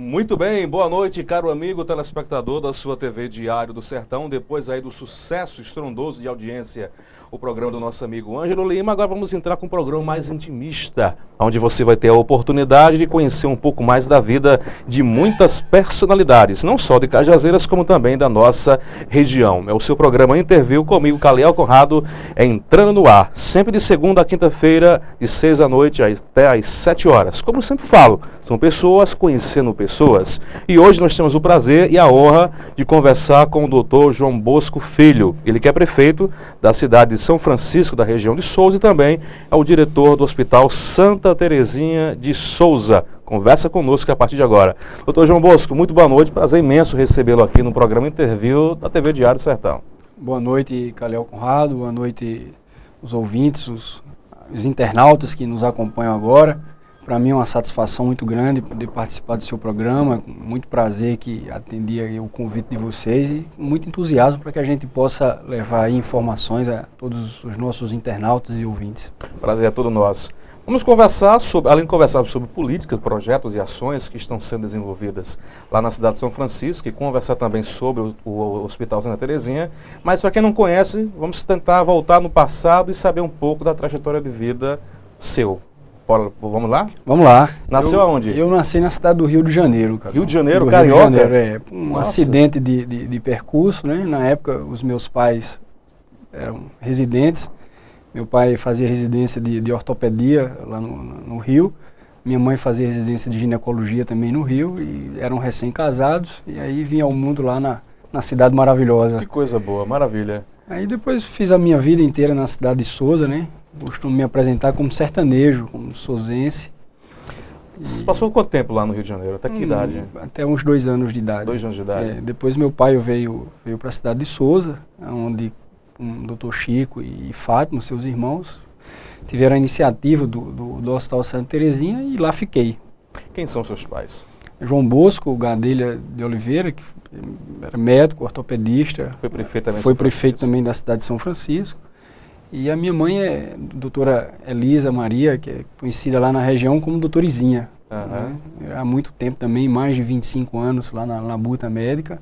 Muito bem, boa noite, caro amigo telespectador da sua TV Diário do Sertão. Depois aí do sucesso estrondoso de audiência, o programa do nosso amigo Ângelo Lima, agora vamos entrar com um programa mais intimista, onde você vai ter a oportunidade de conhecer um pouco mais da vida de muitas personalidades, não só de Cajazeiras, como também da nossa região. É o seu programa Interview comigo, Caliel Conrado, entrando no ar, sempre de segunda a quinta-feira, de 6 da noite até às 7 horas. Como eu sempre falo, são pessoas conhecendo pessoas. E hoje nós temos o prazer e a honra de conversar com o doutor João Bosco Filho. Ele que é prefeito da cidade de São Francisco, da região de Souza, e também é o diretor do Hospital Santa Terezinha de Souza. Conversa conosco a partir de agora. Doutor João Bosco, muito boa noite. Prazer imenso recebê-lo aqui no programa Interview da TV Diário do Sertão. Boa noite, Caliel Conrado. Boa noite, os ouvintes, os internautas que nos acompanham agora. Para mim é uma satisfação muito grande poder participar do seu programa, com muito prazer que atendi aí o convite de vocês e muito entusiasmo para que a gente possa levar aí informações a todos os nossos internautas e ouvintes. Prazer é todo nosso. Vamos conversar sobre, além de conversar sobre políticas, projetos e ações que estão sendo desenvolvidas lá na cidade de São Francisco e conversar também sobre o Hospital Santa Terezinha, mas para quem não conhece, vamos tentar voltar no passado e saber um pouco da trajetória de vida seu. Vamos lá? Vamos lá. Nasceu aonde? Eu nasci na cidade do Rio de Janeiro, cara. Rio de Janeiro, carioca? Rio de Janeiro, um acidente de percurso, né? Na época, os meus pais eram residentes. Meu pai fazia residência de ortopedia lá no Rio. Minha mãe fazia residência de ginecologia também no Rio. E eram recém-casados. E aí vinha ao mundo lá na cidade maravilhosa. Que coisa boa, maravilha. Aí depois fiz a minha vida inteira na cidade de Souza, né? Costumo me apresentar como sertanejo, como souzense. Você passou quanto tempo lá no Rio de Janeiro? Até que idade? Até uns 2 anos de idade. 2 anos de idade. Depois meu pai veio para a cidade de Souza, onde o Dr. Chico e Fátima, seus irmãos, tiveram a iniciativa do Hospital Santa Terezinha e lá fiquei. Quem são seus pais? João Bosco Gadelha de Oliveira, que era médico, ortopedista. Foi prefeito também da cidade de São Francisco. E a minha mãe é a doutora Elisa Maria, que é conhecida lá na região como doutorizinha. Né? Há muito tempo também, mais de 25 anos lá na Labuta Médica.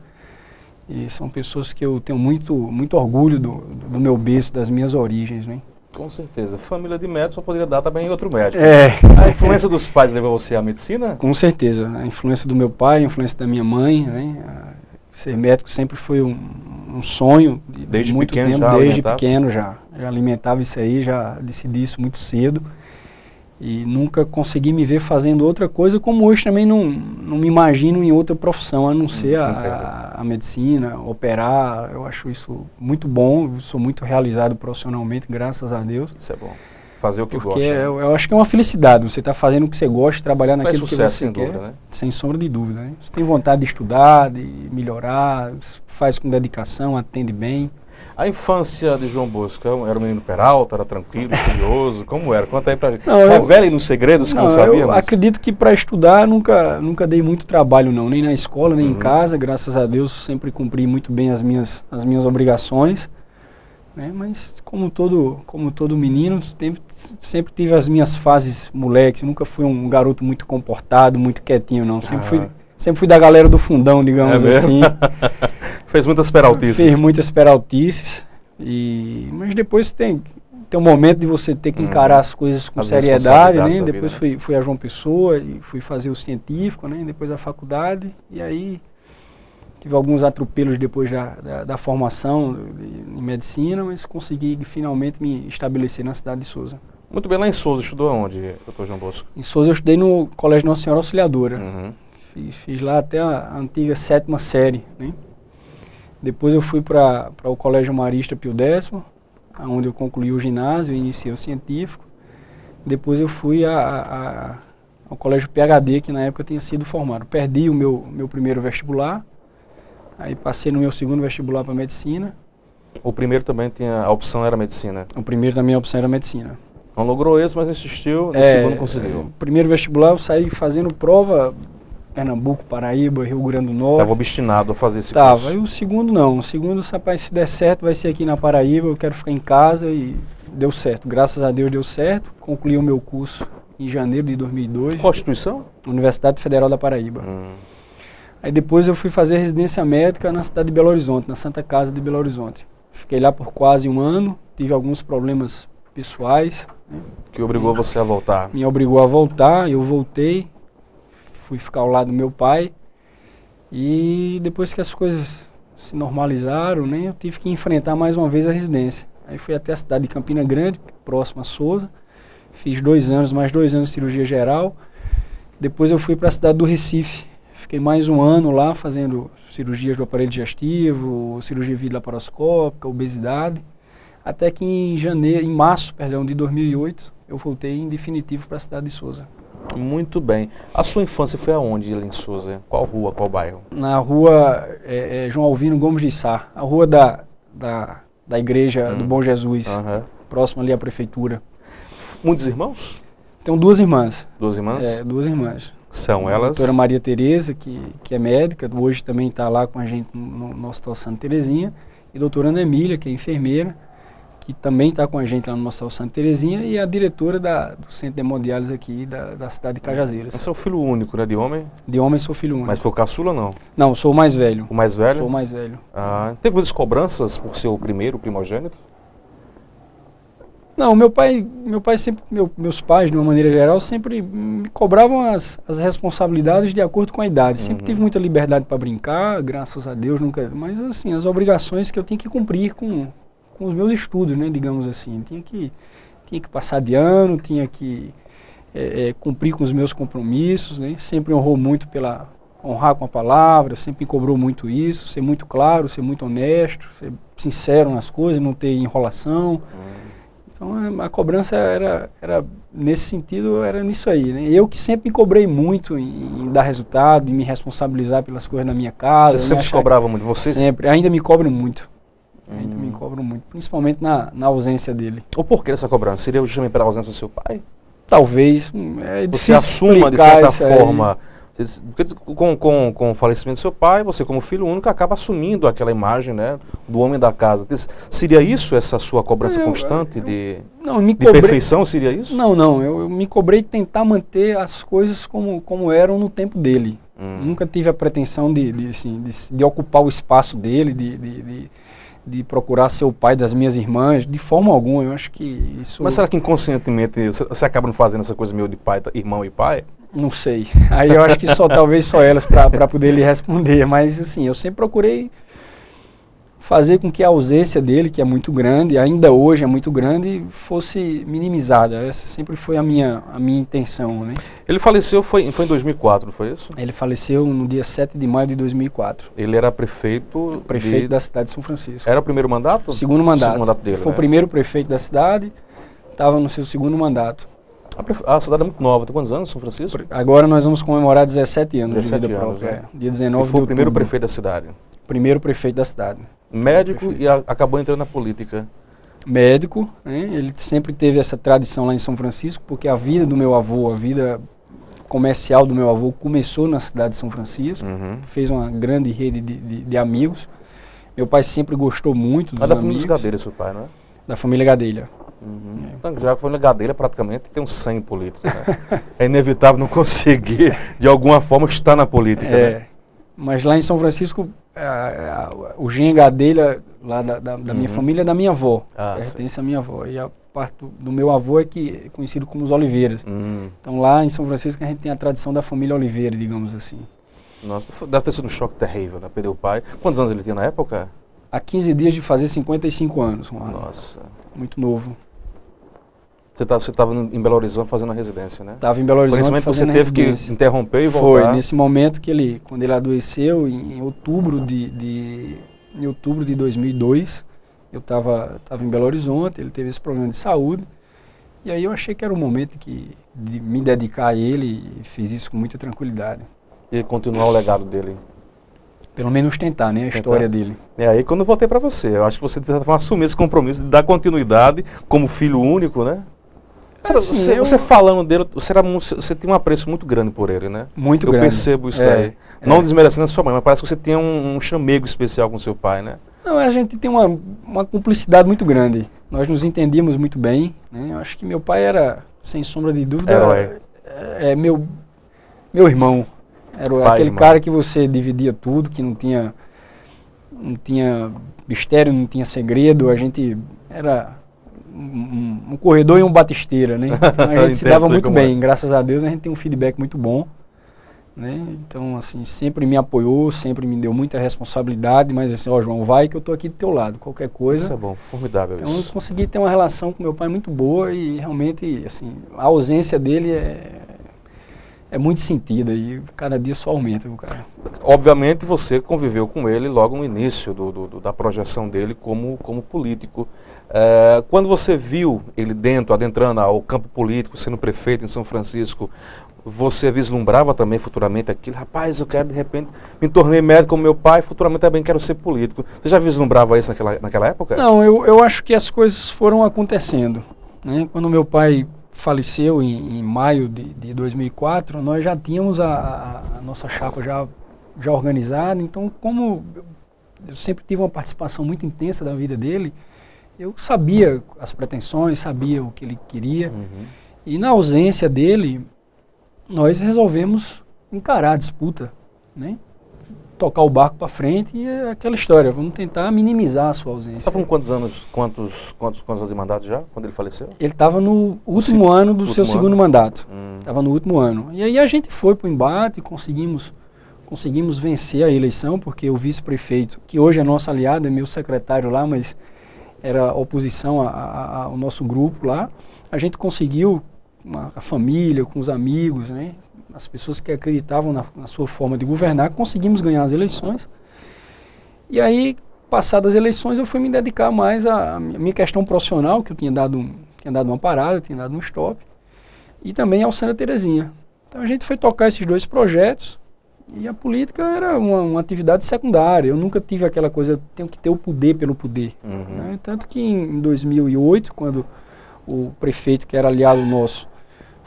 E são pessoas que eu tenho muito orgulho do meu berço, das minhas origens, né? Com certeza. Família de médicos só poderia dar também outro médico. É. A influência dos pais levou você à medicina? Com certeza. A influência do meu pai, a influência da minha mãe, né? Ser médico sempre foi um sonho desde muito pequeno tempo, já desde pequeno já alimentava isso aí, já decidi isso muito cedo e nunca consegui me ver fazendo outra coisa, como hoje também não me imagino em outra profissão a não ser a medicina, operar. Eu acho isso muito bom, eu sou muito realizado profissionalmente, graças a Deus. Isso é bom. Fazer o que gosta. Porque eu acho que é uma felicidade, você está fazendo o que você gosta, trabalhar naquilo que você sem quer, dúvida, né? Sem sombra de dúvida. Né? Você tem vontade de estudar, de melhorar, faz com dedicação, atende bem. A infância de João Bosco, era um menino peralta, era tranquilo, curioso, como era? Conta aí pra gente. Revele nos segredos que não sabíamos. Eu acredito que para estudar nunca dei muito trabalho não, nem na escola, nem em casa, graças a Deus sempre cumpri muito bem as minhas obrigações. Né? Mas como todo menino, sempre tive as minhas fases moleque, nunca fui um garoto muito comportado, muito quietinho não, sempre fui da galera do fundão, digamos assim. Fez muitas peraltices. Fiz muitas peraltices, mas depois tem um momento de você ter que encarar as coisas com seriedade, né? Depois fui a João Pessoa e fui fazer o científico, né? Depois a faculdade, e aí tive alguns atropelos depois da formação em medicina, mas consegui finalmente me estabelecer na cidade de Souza. Muito bem, lá em Souza, estudou aonde, doutor João Bosco? Em Souza eu estudei no Colégio Nossa Senhora Auxiliadora. Fiz lá até a antiga 7ª série, né? Depois eu fui para o Colégio Marista Pio X, onde eu concluí o ginásio e iniciei o científico. Depois eu fui ao Colégio PhD, que na época eu tinha sido formado. Perdi o meu primeiro vestibular, aí passei no meu segundo vestibular para medicina. O primeiro também a opção era medicina? O primeiro também a opção era medicina. Não logrou esse, mas insistiu, no segundo conseguiu. O primeiro vestibular eu saí fazendo prova Pernambuco, Paraíba, Rio Grande do Norte. Estava obstinado a fazer esse curso? E o segundo não. O segundo, rapaz, se der certo, vai ser aqui na Paraíba, eu quero ficar em casa e deu certo. Graças a Deus deu certo. Concluí o meu curso em janeiro de 2002. Qual instituição? Universidade Federal da Paraíba. Aí depois eu fui fazer residência médica na cidade de Belo Horizonte, na Santa Casa de Belo Horizonte. Fiquei lá por quase um ano, tive alguns problemas pessoais. Né? Que obrigou você a voltar? Me obrigou a voltar, eu voltei, fui ficar ao lado do meu pai. E depois que as coisas se normalizaram, né, eu tive que enfrentar mais uma vez a residência. Aí fui até a cidade de Campina Grande, próxima a Sousa. Fiz 2 anos, mais 2 anos de cirurgia geral. Depois eu fui para a cidade do Recife. Fiquei mais um ano lá fazendo cirurgias do aparelho digestivo, cirurgia laparoscópica, obesidade. Até que em março de 2008, eu voltei em definitivo para a cidade de Sousa. Muito bem. A sua infância foi aonde, ali em Sousa? Qual rua, qual bairro? Na rua João Alvino Gomes de Sá, a rua da igreja do Bom Jesus, próximo ali à prefeitura. Muitos irmãos? Tenho 2 irmãs. 2 irmãs? 2 irmãs. São elas? A doutora Maria Tereza, que é médica, hoje também está lá com a gente no Hospital Santa Terezinha, e a doutora Ana Emília, que é enfermeira, que também está com a gente lá no Hospital Santa Terezinha, e a diretora do Centro de Hemodiálise aqui da cidade de Cajazeiras. Você é o filho único, né, de homem? De homem sou filho único. Mas foi o caçula ou não? Não, sou o mais velho. O mais velho? Sou o mais velho. Ah, teve muitas cobranças por ser o primeiro, o primogênito? Não, meu pai sempre, meus pais, de uma maneira geral, sempre me cobravam as responsabilidades de acordo com a idade. Sempre tive muita liberdade para brincar, graças a Deus, nunca. Mas assim, as obrigações que eu tinha que cumprir com os meus estudos, né, digamos assim. Tinha que passar de ano, tinha que cumprir com os meus compromissos, né? Sempre honrou muito honrar com a palavra, sempre me cobrou muito isso, ser muito claro, ser muito honesto, ser sincero nas coisas, não ter enrolação. Então a cobrança era nesse sentido, era nisso aí, né? Eu que sempre me cobrei muito em dar resultado, em me responsabilizar pelas coisas na minha casa. Você sempre se cobrava muito, você? Sempre, ainda me cobro muito. Ainda me cobro muito, principalmente na ausência dele. O porquê dessa cobrança? Seria justamente pela ausência do seu pai? Talvez, é você difícil assuma de certa forma. Aí. Porque com o falecimento do seu pai, você como filho único acaba assumindo aquela imagem, né, do homem da casa. Seria isso, essa sua cobrança constante de perfeição, seria isso? Não, eu me cobrei de tentar manter as coisas como eram no tempo dele. Nunca tive a pretensão de ocupar o espaço dele, de procurar ser o pai das minhas irmãs, de forma alguma. Eu acho que isso... Mas será que inconscientemente você acaba não fazendo essa coisa meio de pai, irmão e pai? Não sei. Aí eu acho que talvez só elas para poder lhe responder. Mas assim, eu sempre procurei fazer com que a ausência dele, que é muito grande, ainda hoje é muito grande, fosse minimizada. Essa sempre foi a minha intenção, né? Ele faleceu foi em 2004, não foi isso? Ele faleceu no dia 7 de maio de 2004. Ele era prefeito da cidade de São Francisco. Era o primeiro mandato? Segundo mandato. Segundo mandato dele, foi o primeiro prefeito da cidade, estava no seu segundo mandato. A cidade é muito nova. Tem quantos anos, São Francisco? Agora nós vamos comemorar 17 anos 17 de vida anos, própria. né? Dia 19 e foi de o primeiro outubro. prefeito da cidade? Primeiro prefeito da cidade. Médico e acabou entrando na política. Médico, né? Ele sempre teve essa tradição lá em São Francisco, porque a vida do meu avô, a vida comercial do meu avô começou na cidade de São Francisco. Fez uma grande rede de amigos. Meu pai sempre gostou muito dos amigos. Da família dos Gadelha, seu pai, não é? Da família Gadelha. Então, já foi na Gadelha praticamente, tem um sangue político, né? É inevitável não conseguir, de alguma forma, estar na política, né? Mas lá em São Francisco, o Gen Gadelha, lá da minha família, é da minha avó. Pertence à minha avó. E a parte do meu avô é conhecido como os Oliveiras. Então lá em São Francisco a gente tem a tradição da família Oliveira, digamos assim. Nossa, deve ter sido um choque terrível, né? Perder o pai. Quantos anos ele tinha na época? Há 15 dias de fazer 55 anos. Nossa. Muito novo. Você estava em Belo Horizonte fazendo a residência, né? Estava em Belo Horizonte fazendo a residência. Você teve que interromper e voltar? Foi, nesse momento que quando ele adoeceu, em outubro de 2002, eu estava em Belo Horizonte, ele teve esse problema de saúde, e aí eu achei que era o momento de me dedicar a ele, e fiz isso com muita tranquilidade. E continuar o legado dele? Pelo menos tentar, né? A história dele. É aí quando eu voltei para você, eu acho que você de certa forma assumiu esse compromisso de dar continuidade como filho único, né? Assim, você falando dele, você tem um apreço muito grande por ele, né? Muito grande. Eu percebo isso aí. Não desmerecendo a sua mãe, mas parece que você tem um chamego especial com seu pai, né? Não, a gente tem uma cumplicidade muito grande. Nós nos entendíamos muito bem, né? Eu acho que meu pai era, sem sombra de dúvida, meu irmão. Era aquele cara que você dividia tudo, que não tinha mistério, não tinha segredo. A gente era um corredor e um batisteira, né? Então a gente se dava muito bem. Graças a Deus a gente tem um feedback muito bom, né? Então, assim, sempre me apoiou, sempre me deu muita responsabilidade, mas assim, ó, João, vai que eu tô aqui do teu lado, qualquer coisa. Isso é bom, formidável. Então eu consegui ter uma relação com meu pai muito boa e realmente, assim, a ausência dele é muito sentida e cada dia só aumenta, cara. Obviamente você conviveu com ele logo no início da projeção dele como político. Quando você viu ele adentrando ao campo político, sendo prefeito em São Francisco, você vislumbrava também futuramente aquilo? Rapaz, eu quero de repente, me tornei médico como meu pai, futuramente também quero ser político. Você já vislumbrava isso naquela época? Não, eu acho que as coisas foram acontecendo, né? Quando meu pai faleceu em maio de 2004, nós já tínhamos a nossa chapa já organizada. Então, como eu sempre tive uma participação muito intensa da vida dele, eu sabia as pretensões, sabia o que ele queria. E na ausência dele, nós resolvemos encarar a disputa, né? Tocar o barco para frente e é aquela história, vamos tentar minimizar a sua ausência. Estava com quantos anos, quantos anos de mandato já, quando ele faleceu? Ele estava no último ano do seu segundo mandato. Estava no último ano. E aí a gente foi para o embate, conseguimos vencer a eleição, porque o vice-prefeito, que hoje é nosso aliado, é meu secretário lá, mas era oposição ao nosso grupo lá, a gente conseguiu, a família, com os amigos, né? As pessoas que acreditavam na sua forma de governar, conseguimos ganhar as eleições. E aí, passadas as eleições, eu fui me dedicar mais à minha questão profissional, que eu tinha dado uma parada, tinha dado um stop, e também ao Santa Terezinha. Então a gente foi tocar esses dois projetos, e a política era uma atividade secundária. Eu nunca tive aquela coisa, eu tenho que ter o poder pelo poder. Né? Tanto que em 2008, quando o prefeito, que era aliado nosso,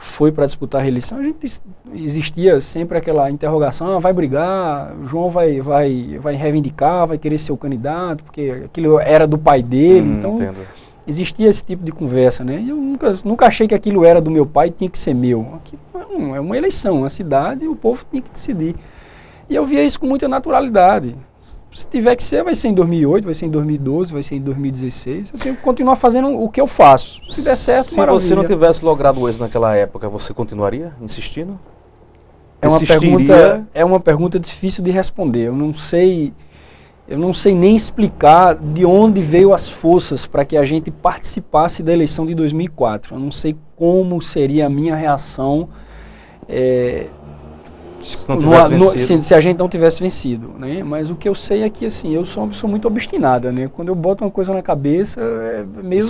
foi para disputar a reeleição, existia sempre aquela interrogação, vai brigar, João vai reivindicar, vai querer ser o candidato, porque aquilo era do pai dele, então entendo. Existia esse tipo de conversa, né? E eu nunca achei que aquilo era do meu pai e tinha que ser meu. Aquilo é uma eleição, uma cidade, e o povo tinha que decidir. E eu via isso com muita naturalidade. Se tiver que ser, vai ser em 2008, vai ser em 2012, vai ser em 2016. Eu tenho que continuar fazendo o que eu faço. Se der certo, maravilha. Se você não tivesse logrado êxito naquela época, você continuaria insistindo? É uma pergunta difícil de responder. Eu não sei nem explicar de onde veio as forças para que a gente participasse da eleição de 2004. Eu não sei como seria a minha reação se a gente não tivesse vencido, né? Mas o que eu sei é que, assim, eu sou uma pessoa muito obstinada, né? Quando eu boto uma coisa na cabeça, é meio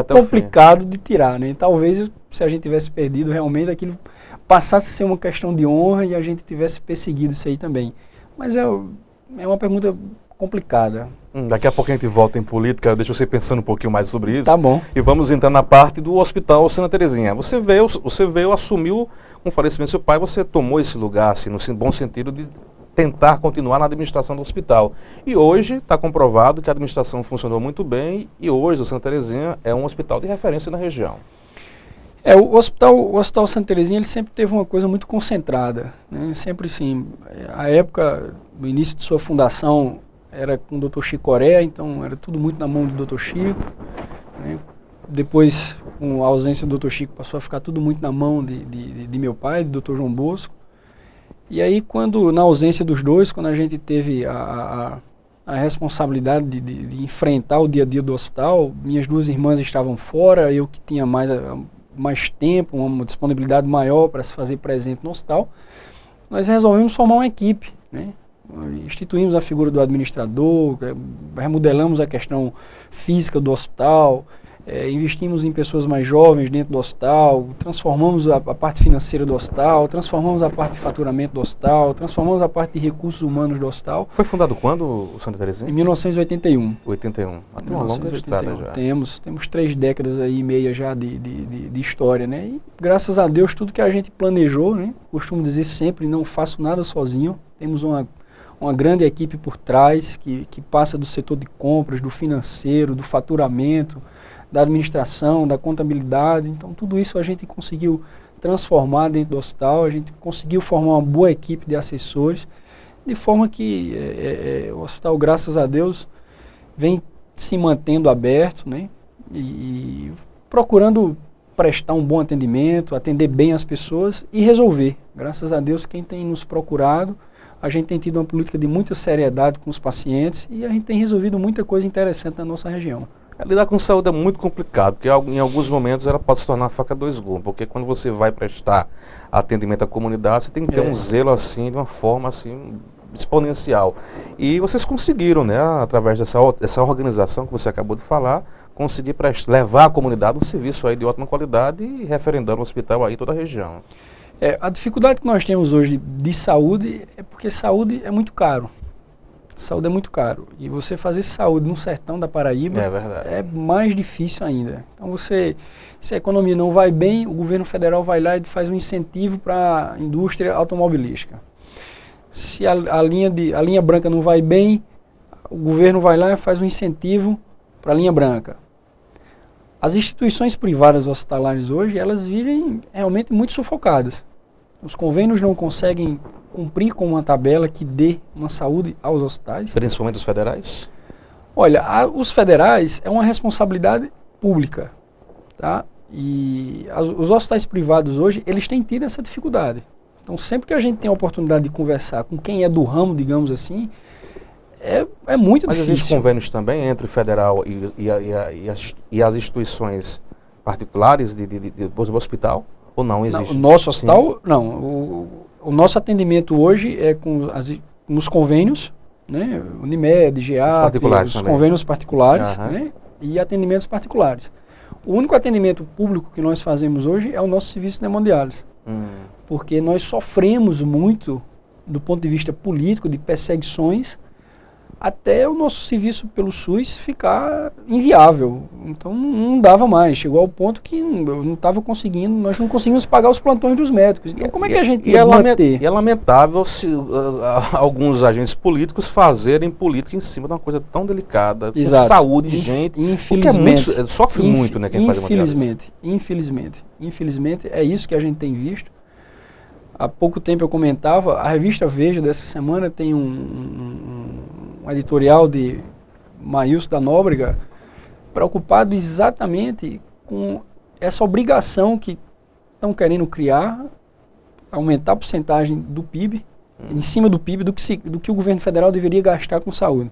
complicado de tirar, né? Talvez, se a gente tivesse perdido, realmente aquilo passasse a ser uma questão de honra e a gente tivesse perseguido isso aí também. Mas é uma pergunta complicada. Daqui a pouco a gente volta em política, deixa você pensando um pouquinho mais sobre isso. Tá bom. E vamos entrar na parte do Hospital Santa Terezinha. Você veio, assumiu com o falecimento do seu pai, você tomou esse lugar, assim, no bom sentido de tentar continuar na administração do hospital. E hoje está comprovado que a administração funcionou muito bem e hoje o Santa Terezinha é um hospital de referência na região. O Hospital Santa Terezinha, ele sempre teve uma coisa muito concentrada, né? Sempre assim, a época, no início de sua fundação, era com o Dr. Chico Corea, então era tudo muito na mão do Dr. Chico, né? Depois, com a ausência do Dr. Chico, passou a ficar tudo muito na mão de meu pai, do Dr. João Bosco. E aí, na ausência dos dois, quando a gente teve a responsabilidade de enfrentar o dia a dia do hospital, minhas duas irmãs estavam fora, eu que tinha mais tempo, uma disponibilidade maior para se fazer presente no hospital, nós resolvemos formar uma equipe, né? Instituímos a figura do administrador, remodelamos a questão física do hospital, investimos em pessoas mais jovens dentro do hospital, transformamos a parte financeira do hospital, transformamos a parte de faturamento do hospital, transformamos a parte de recursos humanos do hospital. Foi fundado quando o Santa Terezinha? Em 1981. 81. Até uma longa estrada já. Temos 3 décadas aí e meia já de história, né? E graças a Deus tudo que a gente planejou, né? Costumo dizer sempre, não faço nada sozinho. Temos uma grande equipe por trás que passa do setor de compras, do financeiro, do faturamento, da administração, da contabilidade. Então tudo isso a gente conseguiu transformar dentro do hospital, a gente conseguiu formar uma boa equipe de assessores, de forma que o hospital, graças a Deus, vem se mantendo aberto, né? E procurando prestar um bom atendimento, atender bem as pessoas e resolver. Graças a Deus, quem tem nos procurado, a gente tem tido uma política de muita seriedade com os pacientes e a gente tem resolvido muita coisa interessante na nossa região. Lidar com saúde é muito complicado, porque em alguns momentos ela pode se tornar uma faca dois gumes, porque quando você vai prestar atendimento à comunidade, você tem que ter um zelo assim, de uma forma assim, exponencial. E vocês conseguiram, né, através dessa organização que você acabou de falar, conseguir levar à comunidade um serviço aí de ótima qualidade e referendando o hospital aí em toda a região. A dificuldade que nós temos hoje de saúde é porque saúde é muito caro. Saúde é muito caro. E você fazer saúde no sertão da Paraíba é mais difícil ainda. Então se a economia não vai bem, o governo federal vai lá e faz um incentivo para a indústria automobilística. Se a linha branca não vai bem, o governo vai lá e faz um incentivo para a linha branca. As instituições privadas hospitalares hoje, elas vivem realmente muito sufocadas. Os convênios não conseguem cumprir com uma tabela que dê uma saúde aos hospitais. Principalmente os federais? Olha, os federais é uma responsabilidade pública, tá? E os hospitais privados hoje, eles têm tido essa dificuldade. Então, sempre que a gente tem a oportunidade de conversar com quem é do ramo, digamos assim, é muito difícil. Mas existem convênios também entre o federal e as instituições particulares do hospital? Ou não existe? Não, o nosso hospital, não. O nosso atendimento hoje é nos convênios, né? Unimed, GEAT, os convênios particulares, né? E atendimentos particulares. O único atendimento público que nós fazemos hoje é o nosso serviço de hemodiálise. Porque nós sofremos muito do ponto de vista político, de perseguições, até o nosso serviço pelo SUS ficar inviável. Então não dava mais, chegou ao ponto que eu não estava conseguindo, nós não conseguimos pagar os plantões dos médicos. Então como é que a gente ia manter? E é lamentável se alguns agentes políticos fazerem política em cima de uma coisa tão delicada, com saúde de gente, infelizmente, sofre muito, né, quem faz hemodiálise. Infelizmente, é isso que a gente tem visto. Há pouco tempo eu comentava, a revista Veja dessa semana tem um editorial de Maílson da Nóbrega preocupado exatamente com essa obrigação que estão querendo criar, aumentar a porcentagem do PIB, em cima do PIB, do que o governo federal deveria gastar com saúde.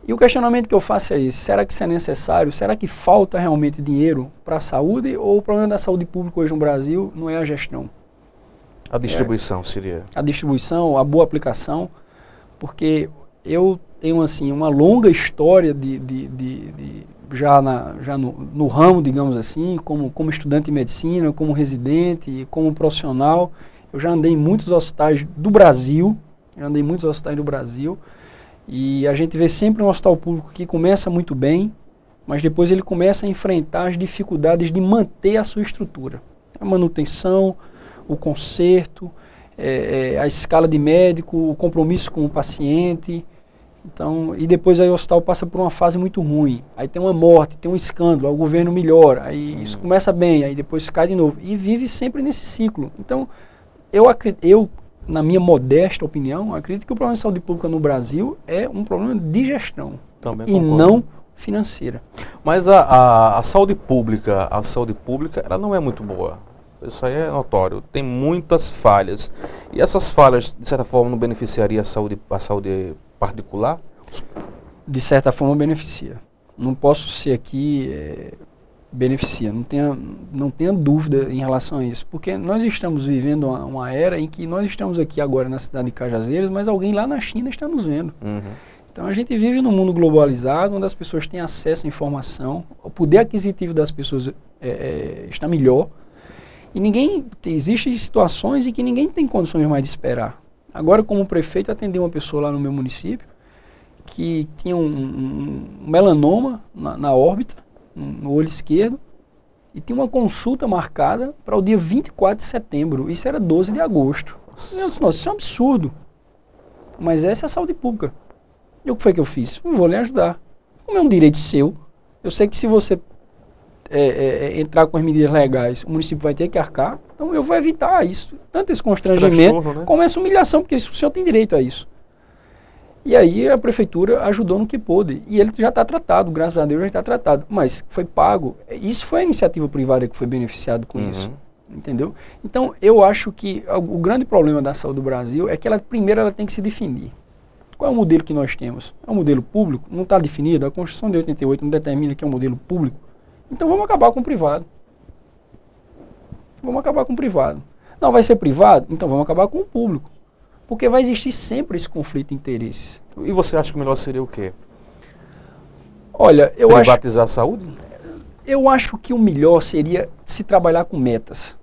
E o questionamento que eu faço é esse: será que isso é necessário? Será que falta realmente dinheiro para a saúde? Ou o problema da saúde pública hoje no Brasil não é a gestão? A distribuição seria? A distribuição, a boa aplicação, porque eu tenho assim uma longa história já no ramo, digamos assim, como estudante de medicina, como residente, como profissional. Eu já andei em muitos hospitais do Brasil, e a gente vê sempre um hospital público que começa muito bem, mas depois ele começa a enfrentar as dificuldades de manter a sua estrutura. A manutenção, o conserto, a escala de médico, o compromisso com o paciente. Então, e depois aí o hospital passa por uma fase muito ruim. Aí tem uma morte, tem um escândalo, aí o governo melhora, aí isso começa bem, aí depois cai de novo. E vive sempre nesse ciclo. Então, eu na minha modesta opinião, acredito que o problema de saúde pública no Brasil é um problema de gestão e não financeira. Mas a saúde pública, ela não é muito boa. Isso aí é notório. Tem muitas falhas. E essas falhas, de certa forma, não beneficiaria a saúde particular? De certa forma, beneficia. Não posso ser aqui... beneficia. Não tenha dúvida em relação a isso. Porque nós estamos vivendo uma era em que nós estamos aqui agora na cidade de Cajazeiras, mas alguém lá na China está nos vendo. Então a gente vive num mundo globalizado, onde as pessoas têm acesso à informação, o poder aquisitivo das pessoas está melhor. E existem situações em que ninguém tem condições mais de esperar. Agora, como prefeito, atendi uma pessoa lá no meu município que tinha um melanoma na órbita, no olho esquerdo, e tinha uma consulta marcada para o dia 24 de setembro. Isso era 12 de agosto. Eu disse, nossa, isso é um absurdo. Mas essa é a saúde pública. E o que foi que eu fiz? Eu vou lhe ajudar. Como é um direito seu, eu sei que se você entrar com as medidas legais, o município vai ter que arcar. Então eu vou evitar isso. Tanto esse constrangimento, né? Como essa humilhação, porque o senhor tem direito a isso. E aí a prefeitura ajudou no que pôde. E ele já está tratado, graças a Deus já está tratado. Mas foi pago. Isso foi a iniciativa privada que foi beneficiado com isso. Entendeu? Então eu acho que o grande problema da saúde do Brasil é que primeiro ela tem que se definir. Qual é o modelo que nós temos? É um modelo público? Não está definido. A Constituição de 88 não determina que é um modelo público. Então vamos acabar com o privado. Vamos acabar com o privado. Não vai ser privado? Então vamos acabar com o público. Porque vai existir sempre esse conflito de interesses. E você acha que o melhor seria o quê? Olha, privatizar a saúde? Eu acho que o melhor seria se trabalhar com metas.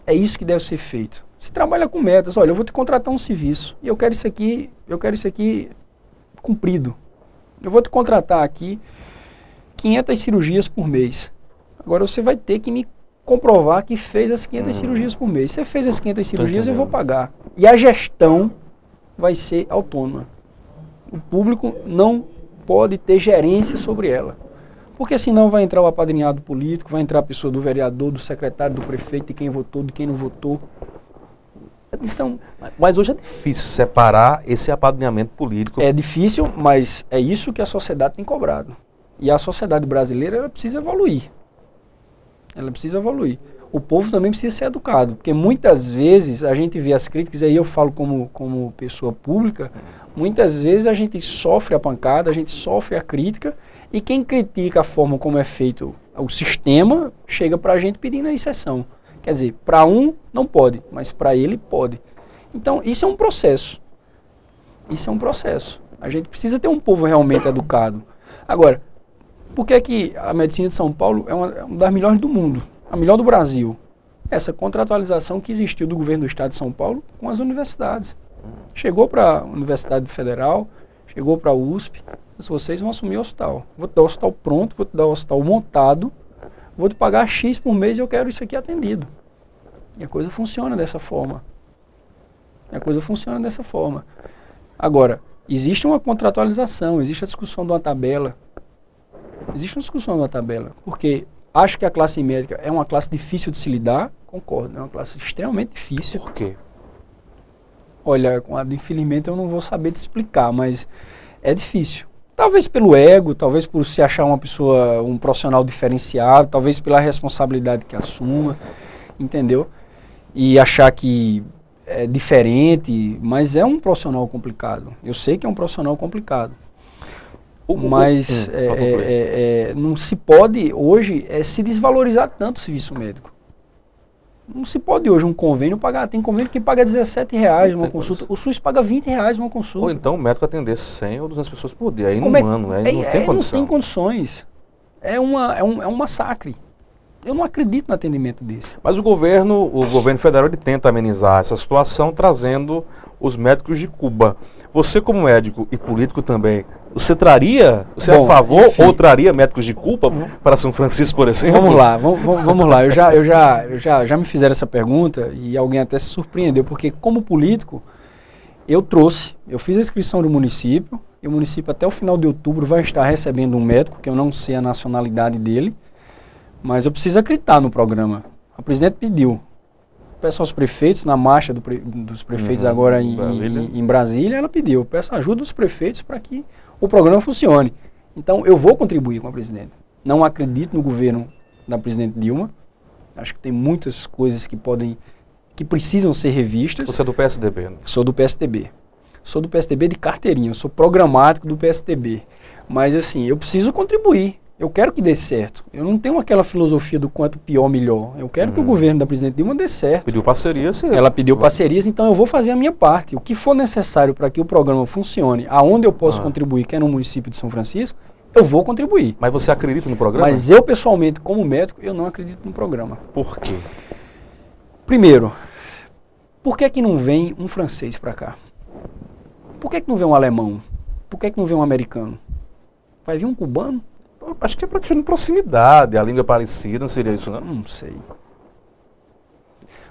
É isso que deve ser feito. Se trabalha com metas, olha, eu vou te contratar um serviço e eu quero isso aqui cumprido. Eu vou te contratar aqui 500 cirurgias por mês. Agora você vai ter que me comprovar que fez as 500 cirurgias por mês. Se você fez as 500 cirurgias, eu vou pagar. E a gestão vai ser autônoma. O público não pode ter gerência sobre ela. Porque senão vai entrar o apadrinhado político, vai entrar a pessoa do vereador, do secretário, do prefeito, de quem votou, de quem não votou. Então, mas hoje é difícil separar esse apadrinhamento político. É difícil, mas é isso que a sociedade tem cobrado. E a sociedade brasileira, ela precisa evoluir. Ela precisa evoluir. O povo também precisa ser educado, porque muitas vezes a gente vê as críticas, e aí eu falo como pessoa pública, muitas vezes a gente sofre a pancada, a gente sofre a crítica, e quem critica a forma como é feito o sistema, chega para a gente pedindo a exceção. Quer dizer, para um não pode, mas para ele pode. Então, isso é um processo. Isso é um processo. A gente precisa ter um povo realmente educado. Agora, por que é que a medicina de São Paulo é uma das melhores do mundo? A melhor do Brasil? Essa contratualização que existiu do governo do estado de São Paulo com as universidades. Chegou para a Universidade Federal, chegou para a USP, mas vocês vão assumir o hospital. Vou te dar o hospital pronto, vou te dar o hospital montado, vou te pagar X por mês e eu quero isso aqui atendido. E a coisa funciona dessa forma. Agora, existe uma contratualização, existe a discussão de uma tabela. Porque acho que a classe médica é uma classe difícil de se lidar, concordo, é uma classe extremamente difícil. Por quê? Olha, infelizmente eu não vou saber te explicar, mas é difícil. Talvez pelo ego, talvez por se achar uma pessoa, um profissional diferenciado, talvez pela responsabilidade que assuma, entendeu? E achar que é diferente, mas é um profissional complicado. Eu sei que é um profissional complicado. Mas não se pode hoje se desvalorizar tanto o serviço médico. Não se pode hoje um convênio pagar. Tem convênio que paga R$17 uma consulta. O SUS paga R$20 uma consulta. Ou então o médico atender 100 ou 200 pessoas por dia. Aí não tem condição. Não tem condições. É um massacre. Eu não acredito no atendimento desse. Mas o governo federal ele tenta amenizar essa situação trazendo os médicos de Cuba. Você como médico e político também, você é a favor, enfim, ou traria médicos de Cuba para São Francisco, por exemplo? Vamos lá. Eu já me fizeram essa pergunta e alguém até se surpreendeu, porque como político, eu fiz a inscrição do município, e o município até o final de outubro vai estar recebendo um médico, que eu não sei a nacionalidade dele, mas eu preciso acreditar no programa. A presidente pediu. Peço aos prefeitos, na marcha dos prefeitos agora em Brasília, ela pediu. Peço a ajuda dos prefeitos para que o programa funcione. Então, eu vou contribuir com a presidente. Não acredito no governo da presidente Dilma. Acho que tem muitas coisas que precisam ser revistas. Você é do PSDB, né? Sou do PSDB. Sou do PSDB de carteirinha, eu sou programático do PSDB. Mas, assim, eu preciso contribuir. Eu quero que dê certo. Eu não tenho aquela filosofia do quanto pior, melhor. Eu quero que o governo da presidente Dilma dê certo. Pediu parcerias. Ela pediu parcerias, então eu vou fazer a minha parte. O que for necessário para que o programa funcione, aonde eu posso contribuir, que é no município de São Francisco, eu vou contribuir. Mas você acredita no programa? Mas eu, pessoalmente, como médico, eu não acredito no programa. Por quê? Primeiro, por que não vem um francês para cá? Por que não vem um alemão? Por que não vem um americano? Vai vir um cubano? Acho que é para questão de proximidade, a língua é parecida, não seria isso, não? Não sei.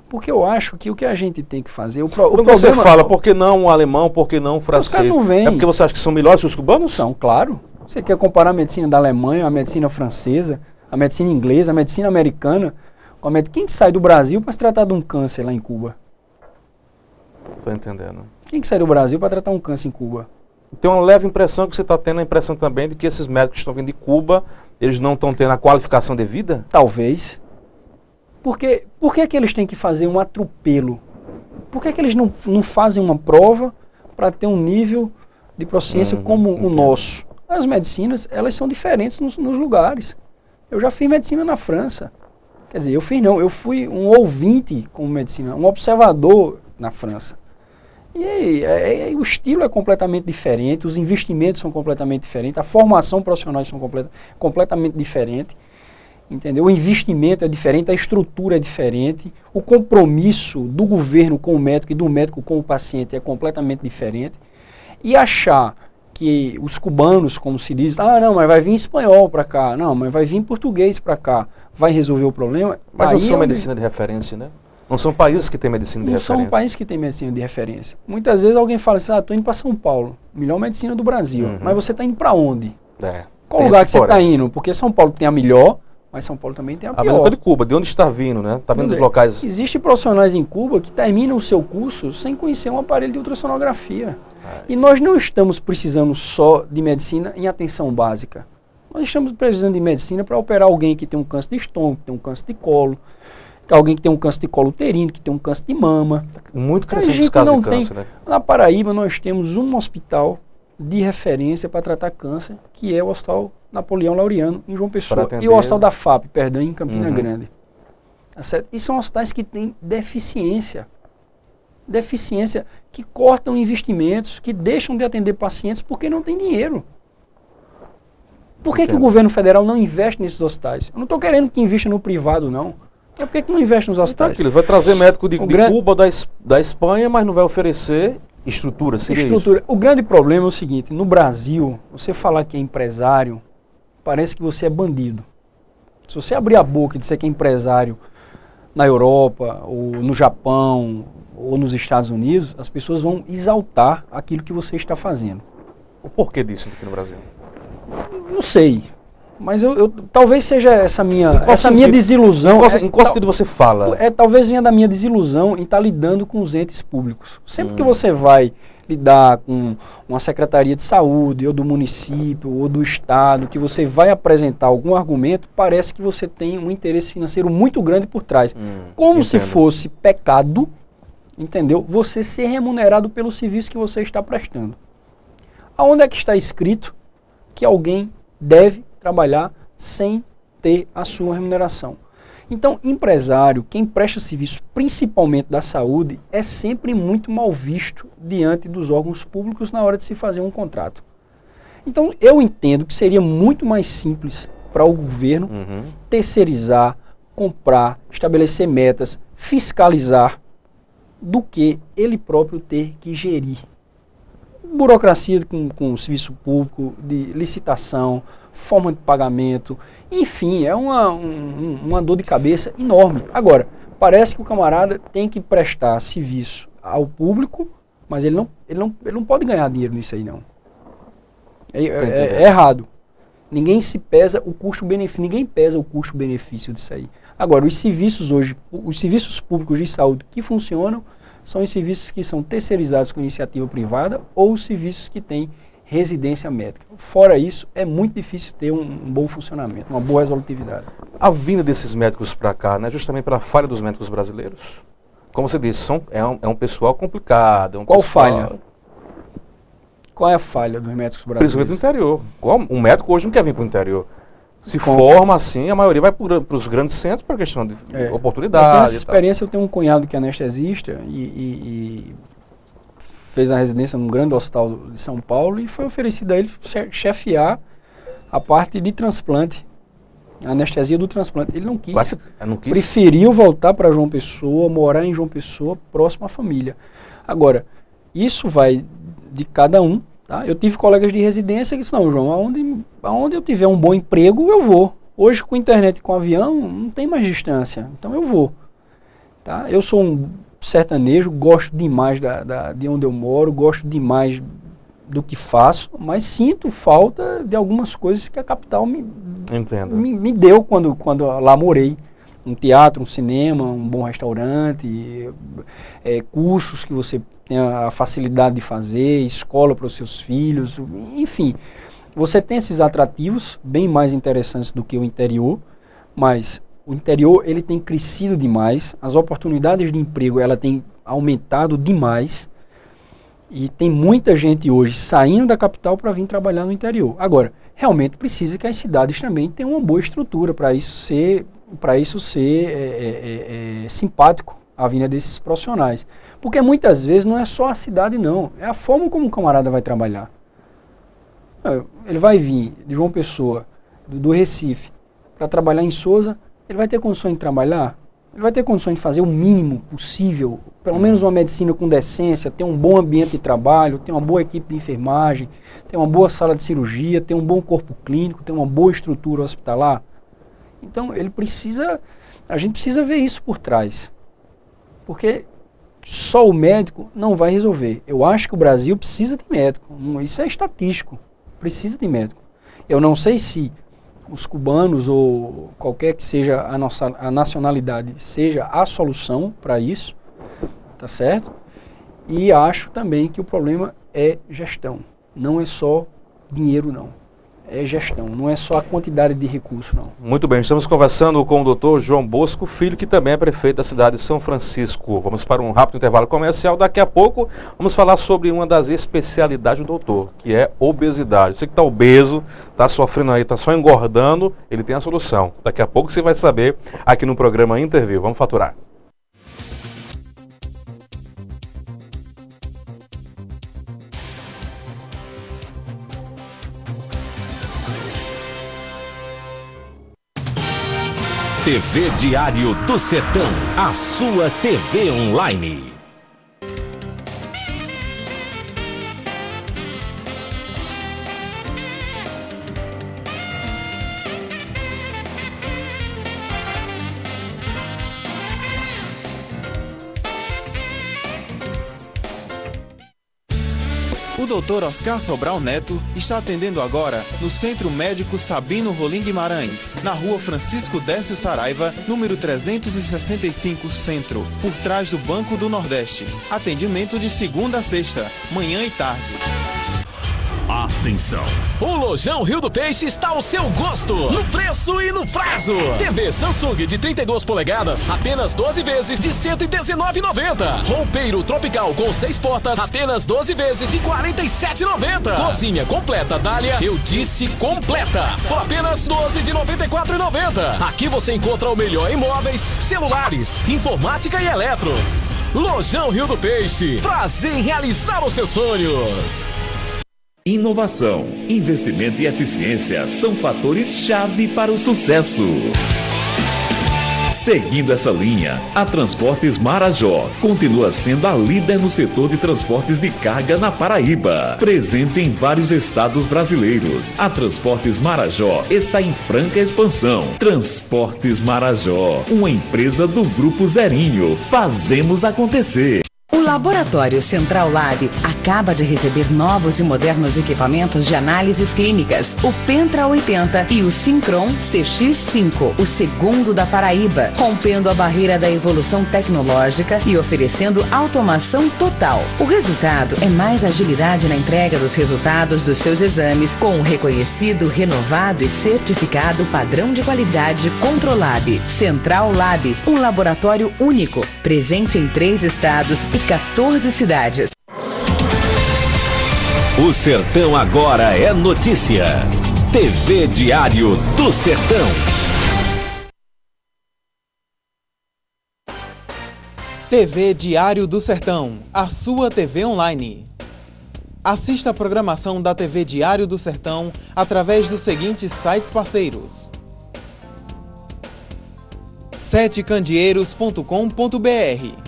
Porque eu acho que o que a gente tem que fazer... Quando você fala, por que não um alemão, por que não um francês? Os caras não vêm. É porque você acha que são melhores que os cubanos? São, claro. Você quer comparar a medicina da Alemanha, a medicina francesa, a medicina inglesa, a medicina americana. Quem que sai do Brasil para se tratar de um câncer lá em Cuba? Estou entendendo. Quem que sai do Brasil para tratar um câncer em Cuba? Tem uma leve impressão que você está tendo a impressão também de que esses médicos que estão vindo de Cuba, eles não estão tendo a qualificação devida? Talvez. Por que que eles têm que fazer um atropelo? Por que eles não fazem uma prova para ter um nível de proficiência como o nosso? As medicinas, elas são diferentes nos lugares. Eu já fiz medicina na França. Quer dizer, eu fui um ouvinte com medicina, um observador na França. E aí, o estilo é completamente diferente, os investimentos são completamente diferentes, a formação profissional são completamente diferente, entendeu? O investimento é diferente, a estrutura é diferente, o compromisso do governo com o médico e do médico com o paciente é completamente diferente. E achar que os cubanos, como se diz, não, mas vai vir espanhol para cá, não, mas vai vir português para cá, vai resolver o problema. Mas não são medicina de referência, né? Não são países que têm medicina de referência. Não são países que têm medicina de referência. Muitas vezes alguém fala assim, estou indo para São Paulo, melhor medicina do Brasil, mas você está indo para onde? Qual lugar que você está indo? Porque São Paulo tem a melhor, mas São Paulo também tem a pior. A mesma de Cuba, de onde está vindo, né? Está vindo dos locais... Existem profissionais em Cuba que terminam o seu curso sem conhecer um aparelho de ultrassonografia. E nós não estamos precisando só de medicina em atenção básica. Nós estamos precisando de medicina para operar alguém que tem um câncer de estômago, que tem um câncer de colo, alguém que tem um câncer de colo uterino, que tem um câncer de mama. Muito crescente esse caso de câncer, né? Na Paraíba nós temos um hospital de referência para tratar câncer, que é o Hospital Napoleão Laureano, em João Pessoa, e o Hospital da FAP, perdão, em Campina Grande. Tá certo? E são hospitais que têm deficiência, que cortam investimentos, que deixam de atender pacientes porque não tem dinheiro. Por que o governo federal não investe nesses hospitais? Eu não estou querendo que invista no privado, não. É por que não investe nos hospitais? Então, vai trazer médico de Cuba, da Espanha, mas não vai oferecer estrutura, estrutura. O grande problema é o seguinte, no Brasil, você falar que é empresário, parece que você é bandido. Se você abrir a boca e disser que é empresário na Europa, ou no Japão, ou nos Estados Unidos, as pessoas vão exaltar aquilo que você está fazendo. O porquê disso aqui no Brasil? Não sei. Mas talvez seja essa minha desilusão. Em qual sentido você fala? Talvez venha da minha desilusão em estar lidando com os entes públicos. Sempre que você vai lidar com uma secretaria de saúde, ou do município, ou do estado, que você vai apresentar algum argumento, parece que você tem um interesse financeiro muito grande por trás. Como se fosse pecado, entendeu? Você ser remunerado pelo serviço que você está prestando. Aonde é que está escrito que alguém deve trabalhar sem ter a sua remuneração? Então, empresário, quem presta serviço principalmente da saúde, é sempre muito mal visto diante dos órgãos públicos na hora de se fazer um contrato. Então, eu entendo que seria muito mais simples para o governo terceirizar, comprar, estabelecer metas, fiscalizar, do que ele próprio ter que gerir. Burocracia com o serviço público, de licitação, forma de pagamento, enfim, é uma dor de cabeça enorme. Agora, parece que o camarada tem que prestar serviço ao público, mas ele não pode ganhar dinheiro nisso aí, não. É errado. Ninguém se pesa o custo-benefício, ninguém pesa o custo-benefício disso aí. Agora, os serviços hoje, os serviços públicos de saúde que funcionam, são os serviços que são terceirizados com iniciativa privada ou os serviços que têm residência médica. Fora isso, é muito difícil ter um bom funcionamento, uma boa resolutividade. A vinda desses médicos para cá, né, justamente pela falha dos médicos brasileiros? Como você disse, é um pessoal complicado. Qual falha? Qual é a falha dos médicos brasileiros? Principalmente do interior. Um médico hoje não quer vir para o interior. Se forma assim, a maioria vai para os grandes centros por questão de oportunidade. Eu tenho essa experiência, eu tenho um cunhado que é anestesista e fez a residência num grande hospital de São Paulo e foi oferecido a ele chefiar a parte de transplante, a anestesia do transplante. Ele não quis. Não quis. Preferiu voltar para João Pessoa, morar em João Pessoa, próximo à família. Agora, isso vai de cada um. Tá? Eu tive colegas de residência que disseram, não, João, aonde eu tiver um bom emprego, eu vou. Hoje, com internet e com avião, não tem mais distância, então eu vou. Tá? Eu sou um sertanejo, gosto demais de onde eu moro, gosto demais do que faço, mas sinto falta de algumas coisas que a capital me Entendo. Me deu quando lá morei. Um teatro, um cinema, um bom restaurante, cursos que você tem a facilidade de fazer, escola para os seus filhos, enfim. Você tem esses atrativos bem mais interessantes do que o interior, mas o interior ele tem crescido demais, as oportunidades de emprego ela tem aumentado demais e tem muita gente hoje saindo da capital para vir trabalhar no interior. Agora, realmente precisa que as cidades também tenham uma boa estrutura para isso ser simpático a vinda desses profissionais. Porque muitas vezes não é só a cidade não, é a forma como o camarada vai trabalhar. Ele vai vir de João Pessoa, do Recife, para trabalhar em Sousa, ele vai ter condições de trabalhar? Ele vai ter condições de fazer o mínimo possível, pelo menos uma medicina com decência, ter um bom ambiente de trabalho, ter uma boa equipe de enfermagem, ter uma boa sala de cirurgia, ter um bom corpo clínico, ter uma boa estrutura hospitalar? Então, a gente precisa ver isso por trás. Porque só o médico não vai resolver. Eu acho que o Brasil precisa de médico. Isso é estatístico. Precisa de médico. Eu não sei se os cubanos ou qualquer que seja a nacionalidade seja a solução para isso, tá certo? E acho também que o problema é gestão. Não é só dinheiro, não. É gestão, não é só a quantidade de recursos, não. Muito bem, estamos conversando com o doutor João Bosco Filho, que também é prefeito da cidade de São Francisco. Vamos para um rápido intervalo comercial. Daqui a pouco vamos falar sobre uma das especialidades do doutor, que é obesidade. Você que está obeso, está sofrendo aí, está só engordando, ele tem a solução. Daqui a pouco você vai saber aqui no programa Interview. Vamos faturar. TV Diário do Sertão, a sua TV online. O Dr. Oscar Sobral Neto está atendendo agora no Centro Médico Sabino Rolim Guimarães, na Rua Francisco Décio Saraiva, número 365 Centro, por trás do Banco do Nordeste. Atendimento de segunda a sexta, manhã e tarde. Atenção! O Lojão Rio do Peixe está ao seu gosto, no preço e no prazo. TV Samsung de 32 polegadas, apenas 12 vezes de R$ 119,90. Roupeiro Tropical com 6 portas, apenas 12 vezes de R$ 47,90. Cozinha completa Dália, eu disse completa, por apenas 12 de R$ 94,90. Aqui você encontra o melhor em móveis, celulares, informática e eletros. Lojão Rio do Peixe, prazer em realizar os seus sonhos. Inovação, investimento e eficiência são fatores-chave para o sucesso. Seguindo essa linha, a Transportes Marajó continua sendo a líder no setor de transportes de carga na Paraíba. Presente em vários estados brasileiros, a Transportes Marajó está em franca expansão. Transportes Marajó, uma empresa do Grupo Zerinho. Fazemos acontecer. O Laboratório Central Lab acaba de receber novos e modernos equipamentos de análises clínicas, o Pentra 80 e o Syncron CX5, o segundo da Paraíba, rompendo a barreira da evolução tecnológica e oferecendo automação total. O resultado é mais agilidade na entrega dos resultados dos seus exames, com o reconhecido, renovado e certificado padrão de qualidade Controlab. Central Lab, um laboratório único, presente em 3 estados e 14 cidades. O Sertão agora é notícia. TV Diário do Sertão. TV Diário do Sertão, a sua TV online. Assista a programação da TV Diário do Sertão através dos seguintes sites parceiros: setecandeeiros.com.br,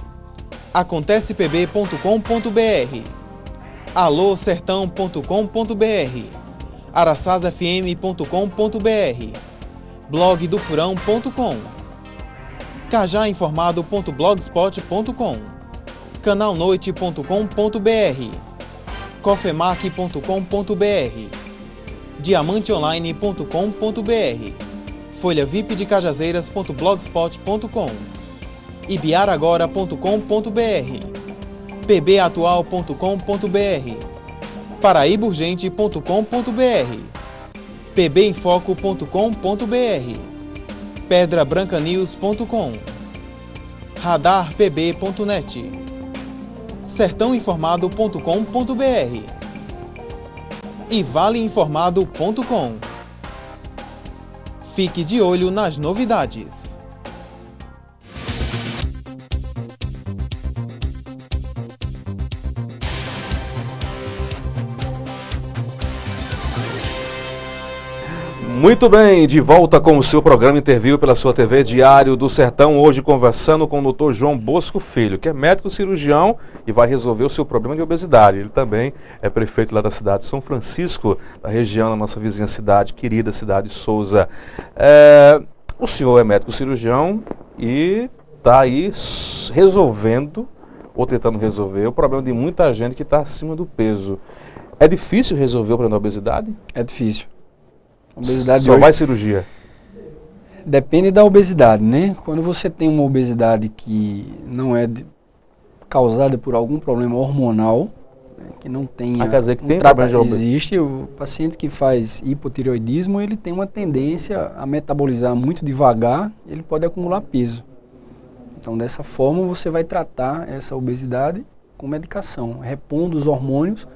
acontecepb.com.br, alôsertão.com.br, araçazfm.com.br, blogdofurão.com, cajainformado.blogspot.com, canalnoite.com.br, cofemac.com.br, diamanteonline.com.br, folhavipdecajazeiras.blogspot.com, ibiaragora.com.br, pbatual.com.br, paraiburgente.com.br, pbinfoco.com.br, pedrabrancanews.com, radarpb.net, sertãoinformado.com.br e valeinformado.com. Fique de olho nas novidades. Muito bem, de volta com o seu programa Interview pela sua TV Diário do Sertão, hoje conversando com o Dr. João Bosco Filho, que é médico cirurgião e vai resolver o seu problema de obesidade. Ele também é prefeito lá da cidade de São Francisco, da região da nossa vizinha cidade, querida cidade de Souza. O senhor é médico cirurgião e está aí resolvendo, ou tentando resolver, o problema de muita gente que está acima do peso. É difícil resolver o problema da obesidade? É difícil. Obesidade só vai cirurgia? Depende da obesidade, né? Quando você tem uma obesidade que não é causada por algum problema hormonal, né, que não tenha quer dizer que tem problema de obesidade. Existe o paciente que faz hipotireoidismo, ele tem uma tendência a metabolizar muito devagar, ele pode acumular peso. Então, dessa forma, você vai tratar essa obesidade com medicação, repondo os hormônios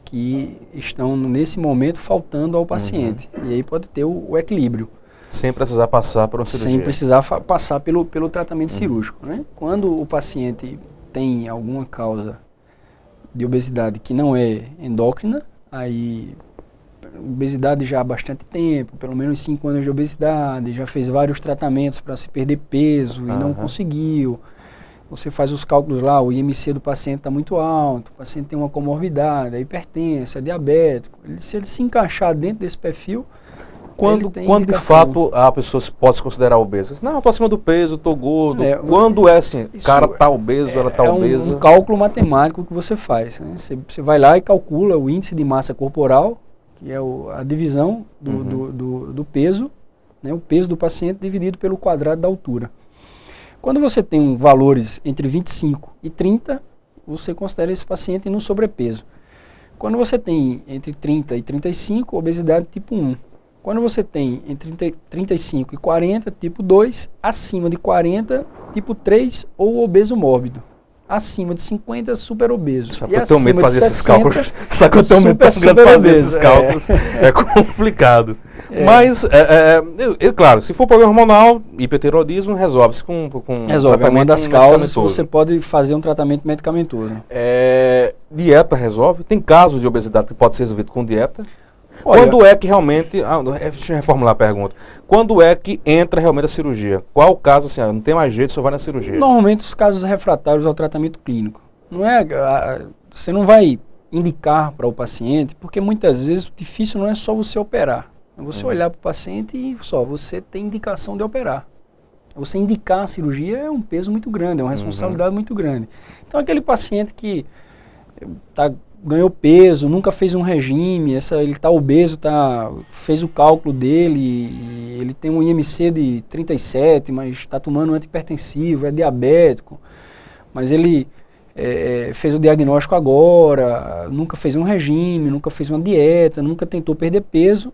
que estão nesse momento faltando ao paciente. E aí pode ter o equilíbrio. Sem precisar passar por uma cirurgia. Sem precisar passar pelo tratamento cirúrgico, né? Quando o paciente tem alguma causa de obesidade que não é endócrina, aí obesidade já há bastante tempo, pelo menos 5 anos de obesidade, já fez vários tratamentos para se perder peso e não conseguiu. Você faz os cálculos lá, o IMC do paciente está muito alto, o paciente tem uma comorbidade, é hipertenso, é diabético. Se ele se encaixar dentro desse perfil, quando de fato a pessoa pode se considerar obesa? Não, estou acima do peso, estou gordo. Quando é assim, o cara está obeso, ela está obesa? É um cálculo matemático que você faz. Né? Você vai lá e calcula o índice de massa corporal, que é a divisão do peso, né? O peso do paciente dividido pelo quadrado da altura. Quando você tem valores entre 25 e 30, você considera esse paciente no sobrepeso. Quando você tem entre 30 e 35, obesidade tipo 1. Quando você tem entre 35 e 40, tipo 2, acima de 40, tipo 3 ou obeso mórbido. Acima de 50, super obeso. Sabe que eu tenho medo de fazer esses cálculos. Sabe que eu tenho medo de fazer esses cálculos. É complicado. Mas, claro, se for problema hormonal, hipertireoidismo, resolve-se com resolve, é uma das causas, você pode fazer um tratamento medicamentoso. Dieta resolve? Tem casos de obesidade que pode ser resolvido com dieta? Olha, quando é que realmente, deixa eu reformular a pergunta, quando é que entra realmente a cirurgia? Qual o caso, assim, não tem mais jeito, só vai na cirurgia? Normalmente os casos refratários ao tratamento clínico. Você não vai indicar para o paciente, porque muitas vezes o difícil não é só você operar. É você olhar para o paciente e você tem indicação de operar. Você indicar a cirurgia é um peso muito grande, é uma responsabilidade muito grande. Então aquele paciente que ganhou peso, nunca fez um regime, ele está obeso, fez o cálculo dele, ele tem um IMC de 37, mas está tomando um antihipertensivo, é diabético, mas ele fez o diagnóstico agora, nunca fez um regime, nunca fez uma dieta, nunca tentou perder peso.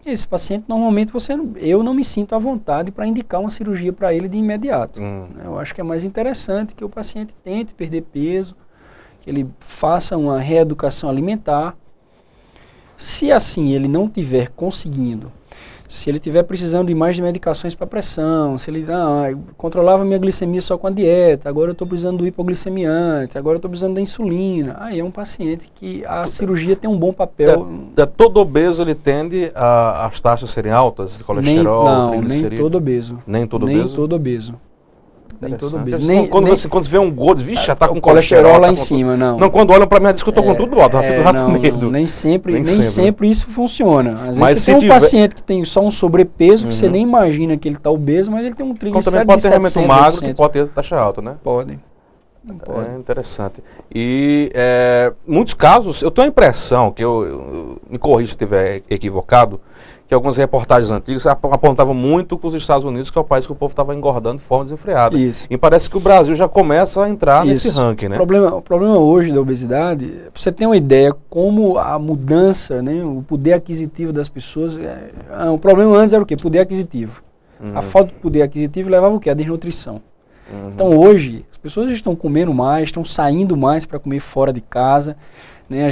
Esse paciente, normalmente, eu não me sinto à vontade para indicar uma cirurgia para ele de imediato. Eu acho que é mais interessante que o paciente tente perder peso, que ele faça uma reeducação alimentar. Se assim ele não estiver conseguindo, se ele estiver precisando de mais de medicações para pressão, se ele controlava minha glicemia só com a dieta, agora eu estou precisando do hipoglicemiante, agora eu estou precisando da insulina, aí é um paciente que a cirurgia tem um bom papel. Todo obeso ele tende as taxas serem altas, colesterol, triglicerídeos? Nem todo obeso. Nem todo obeso? Nem todo obeso. Nem todo obeso. Quando você vê um gordo, vixe, já está com colesterol lá em cima, não. Não, quando olham para mim, diz que eu estou com tudo alto, já fico com medo. Nem sempre isso funciona. Às vezes você tem um paciente que tem só um sobrepeso, que você nem imagina que ele está obeso, mas ele tem um triglicerídeo de 700, também pode ter realmente magro, que pode ter taxa alta, né? Pode. Não pode. É interessante. E muitos casos, eu tenho a impressão, que eu me corrija se estiver equivocado, que algumas reportagens antigas apontavam muito para os Estados Unidos, que é o país que o povo estava engordando de forma desenfreada. Isso. E parece que o Brasil já começa a entrar nesse ranking, né? O problema hoje da obesidade, pra você ter uma ideia como a mudança, né, o poder aquisitivo das pessoas, o problema antes era o quê? Poder aquisitivo. A falta de poder aquisitivo levava o quê? A desnutrição. Então hoje, as pessoas estão comendo mais, estão saindo mais para comer fora de casa, né?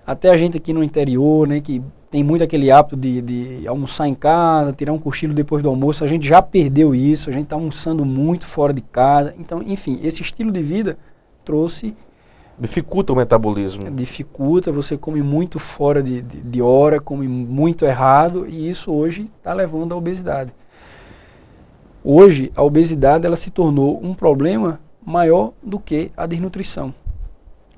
Até a gente aqui no interior, né, que tem muito aquele hábito de almoçar em casa, tirar um cochilo depois do almoço, a gente já perdeu isso, a gente está almoçando muito fora de casa. Então, enfim, esse estilo de vida trouxe... Dificulta o metabolismo. Dificulta, você come muito fora de hora, come muito errado, e isso hoje está levando à obesidade. Hoje, a obesidade ela se tornou um problema maior do que a desnutrição.